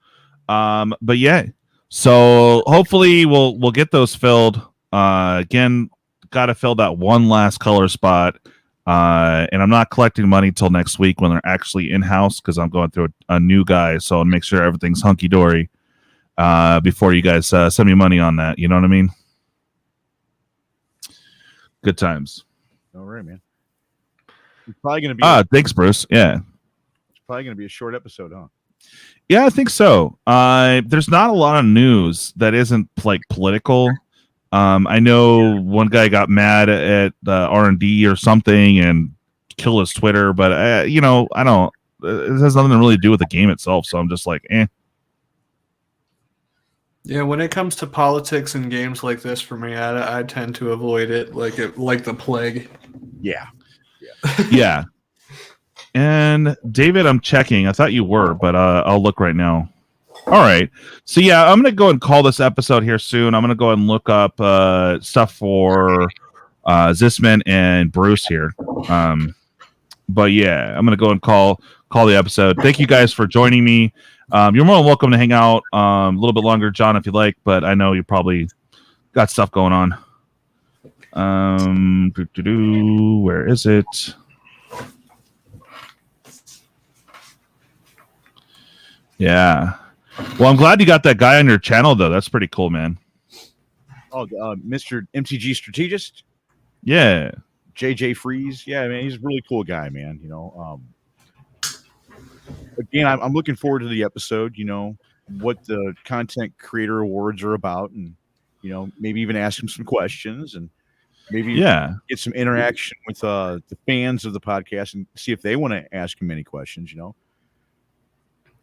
But yeah, so hopefully we'll get those filled. Again, got to fill that one last color spot. And I'm not collecting money till next week when they're actually in-house, because I'm going through a new guy. So I'll make sure everything's hunky-dory before you guys send me money on that. You know what I mean? Good times. All right, man. It's probably going to be... thanks, Bruce. Yeah. It's probably going to be a short episode, huh? Yeah, I think so. There's not a lot of news that isn't like political. I know one guy got mad at R&D or something and killed his Twitter, but I don't. It has nothing to really do with the game itself. So I'm just like, eh. Yeah, when it comes to politics and games like this, for me, I tend to avoid it like the plague. Yeah. Yeah. And David, I'm checking. I thought you were, but I'll look right now. All right. So yeah, I'm gonna go and call this episode here soon. I'm gonna go and look up stuff for Zisman and Bruce here. But yeah, I'm gonna go and call the episode. Thank you guys for joining me. You're more than welcome to hang out a little bit longer, John, if you like. But I know you probably got stuff going on. Where is it? Yeah. Well, I'm glad you got that guy on your channel, though. That's pretty cool, man. Oh, Mr. MTG Strategist? Yeah. JJ Freeze? Yeah, man, he's a really cool guy, man. Again, I'm looking forward to the episode, what the Content Creator Awards are about, and, maybe even ask him some questions, and maybe get some interaction with the fans of the podcast and see if they want to ask him any questions,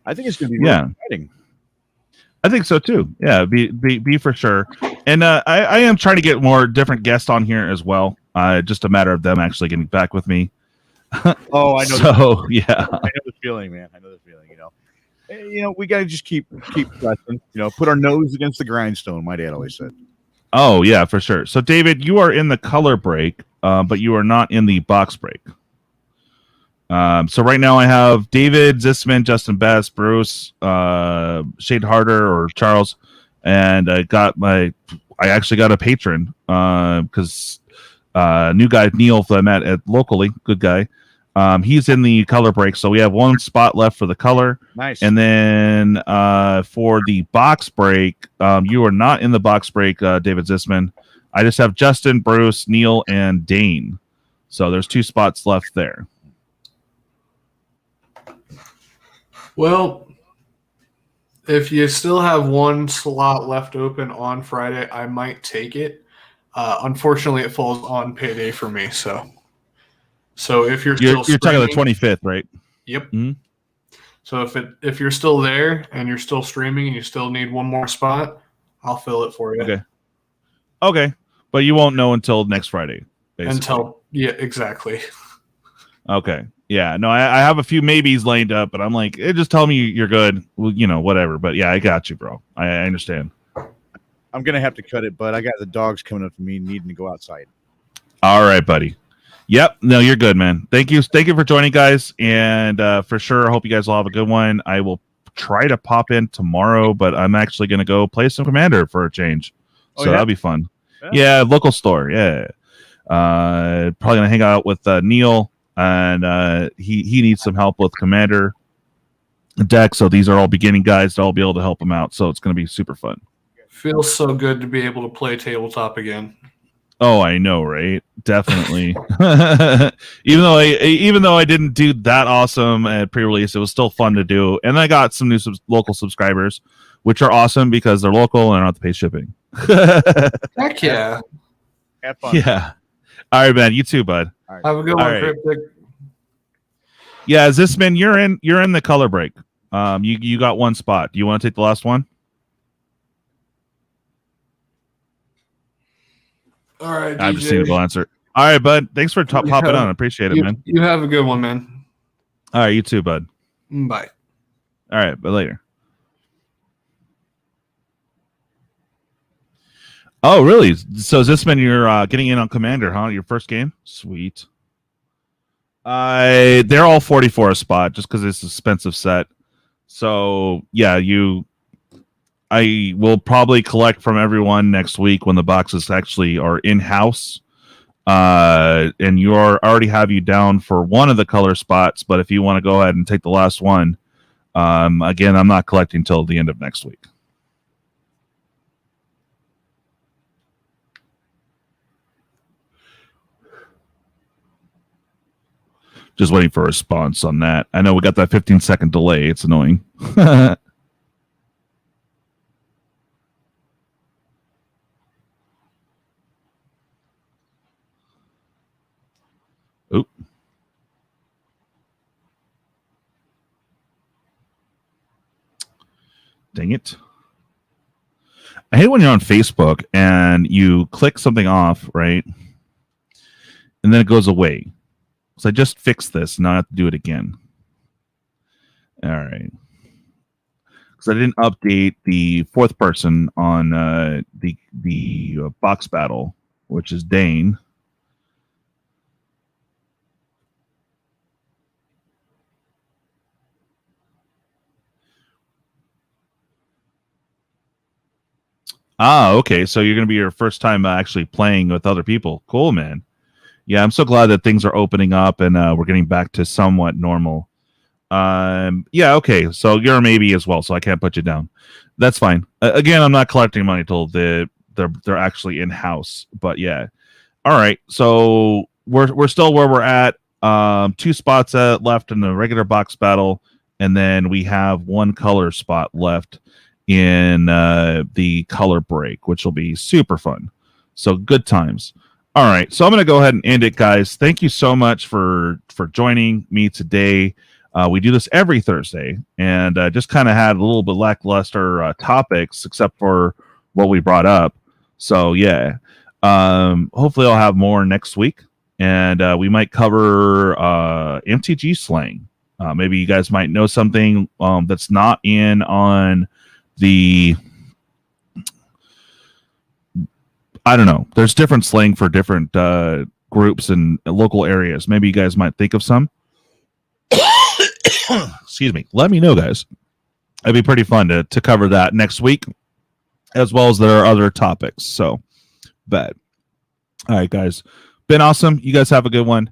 I think it's going to be really exciting. I think so too. Yeah, be for sure. And I am trying to get more different guests on here as well. Just a matter of them actually getting back with me. Oh, I know. So yeah, I know the feeling, man. I know the feeling. We got to just keep pressing. Put our nose against the grindstone. My dad always said. Oh yeah, for sure. So David, you are in the color break, but you are not in the box break. So right now I have David, Zisman, Justin Best, Bruce, Shade Harder or Charles, and I actually got a patron because new guy Neil that I met at locally, good guy. He's in the color break, so we have one spot left for the color. Nice. And then for the box break, you are not in the box break, David Zisman. I just have Justin, Bruce, Neil, and Dane. So there's 2 spots left there. Well, if you still have 1 slot left open on Friday, I might take it. Unfortunately, it falls on payday for me. So if you're talking the 25th, right? Yep. Mm-hmm. So if you're still there and you're still streaming and you still need 1 more spot, I'll fill it for you. Okay. But you won't know until next Friday. Basically. Exactly. Okay. Yeah, no, I have a few maybes lined up, but I'm like, just tell me you're good. Well, whatever. But yeah, I got you, bro. I understand. I'm going to have to cut it, but I got the dogs coming up to me needing to go outside. All right, buddy. Yep. No, you're good, man. Thank you for joining, guys. And for sure, I hope you guys will have a good one. I will try to pop in tomorrow, but I'm actually going to go play some Commander for a change. So that'll be fun. Yeah, local store. Yeah. Probably going to hang out with Neil. and he needs some help with Commander deck. So these are all beginning guys to all be able to help him out. So it's going to be super fun. Feels so good to be able to play tabletop again. Oh, I know, right? Definitely. even though I didn't do that awesome at pre-release, it was still fun to do. And I got some new local subscribers, which are awesome because they're local and I don't have to pay shipping. Heck yeah. Have fun. Yeah. All right, man. You too, bud. Have a good one, right. Cryptic. Yeah, Zisman, you're in the color break. You got one spot. Do you want to take the last one? All right, I'm just seeing DJ. the answer. All right, bud. Thanks for popping on. I appreciate it, man. You have a good one, man. All right, you too, bud. Bye. All right, but later. Oh, really? So Zisman, you're getting in on Commander, huh? Your first game? Sweet. They're all 44 a spot just because it's an expensive set. So yeah, I will probably collect from everyone next week when the boxes actually are in house. And already have you down for one of the color spots, but if you want to go ahead and take the last one, again, I'm not collecting till the end of next week. Just waiting for a response on that. I know we got that 15-second delay. It's annoying. Oop. Dang it. I hate when you're on Facebook and you click something off, right? And then it goes away. So I just fixed this. Now I have to do it again. All right. Because I didn't update the fourth person on the box battle, which is Dane. Ah, okay. So you're going to be your first time actually playing with other people. Cool, man. Yeah, I'm so glad that things are opening up and we're getting back to somewhat normal. Yeah, okay. So you're a maybe as well, so I can't put you down. That's fine. Again, I'm not collecting money till they're actually in house. But yeah, all right. So we're still where we're at. 2 spots left in the regular box battle, and then we have 1 color spot left in the color break, which will be super fun. So good times. All right, so I'm going to go ahead and end it, guys. Thank you so much for joining me today. We do this every Thursday, and just kind of had a little bit lackluster topics, except for what we brought up. So yeah, hopefully I'll have more next week, and we might cover MTG slang. Maybe you guys might know something that's not in on the... I don't know. There's different slang for different groups and local areas. Maybe you guys might think of some. Excuse me. Let me know, guys. It'd be pretty fun to cover that next week, as well as there are other topics. So, but all right, guys. Been awesome. You guys have a good one.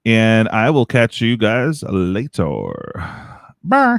And I will catch you guys later. Bye.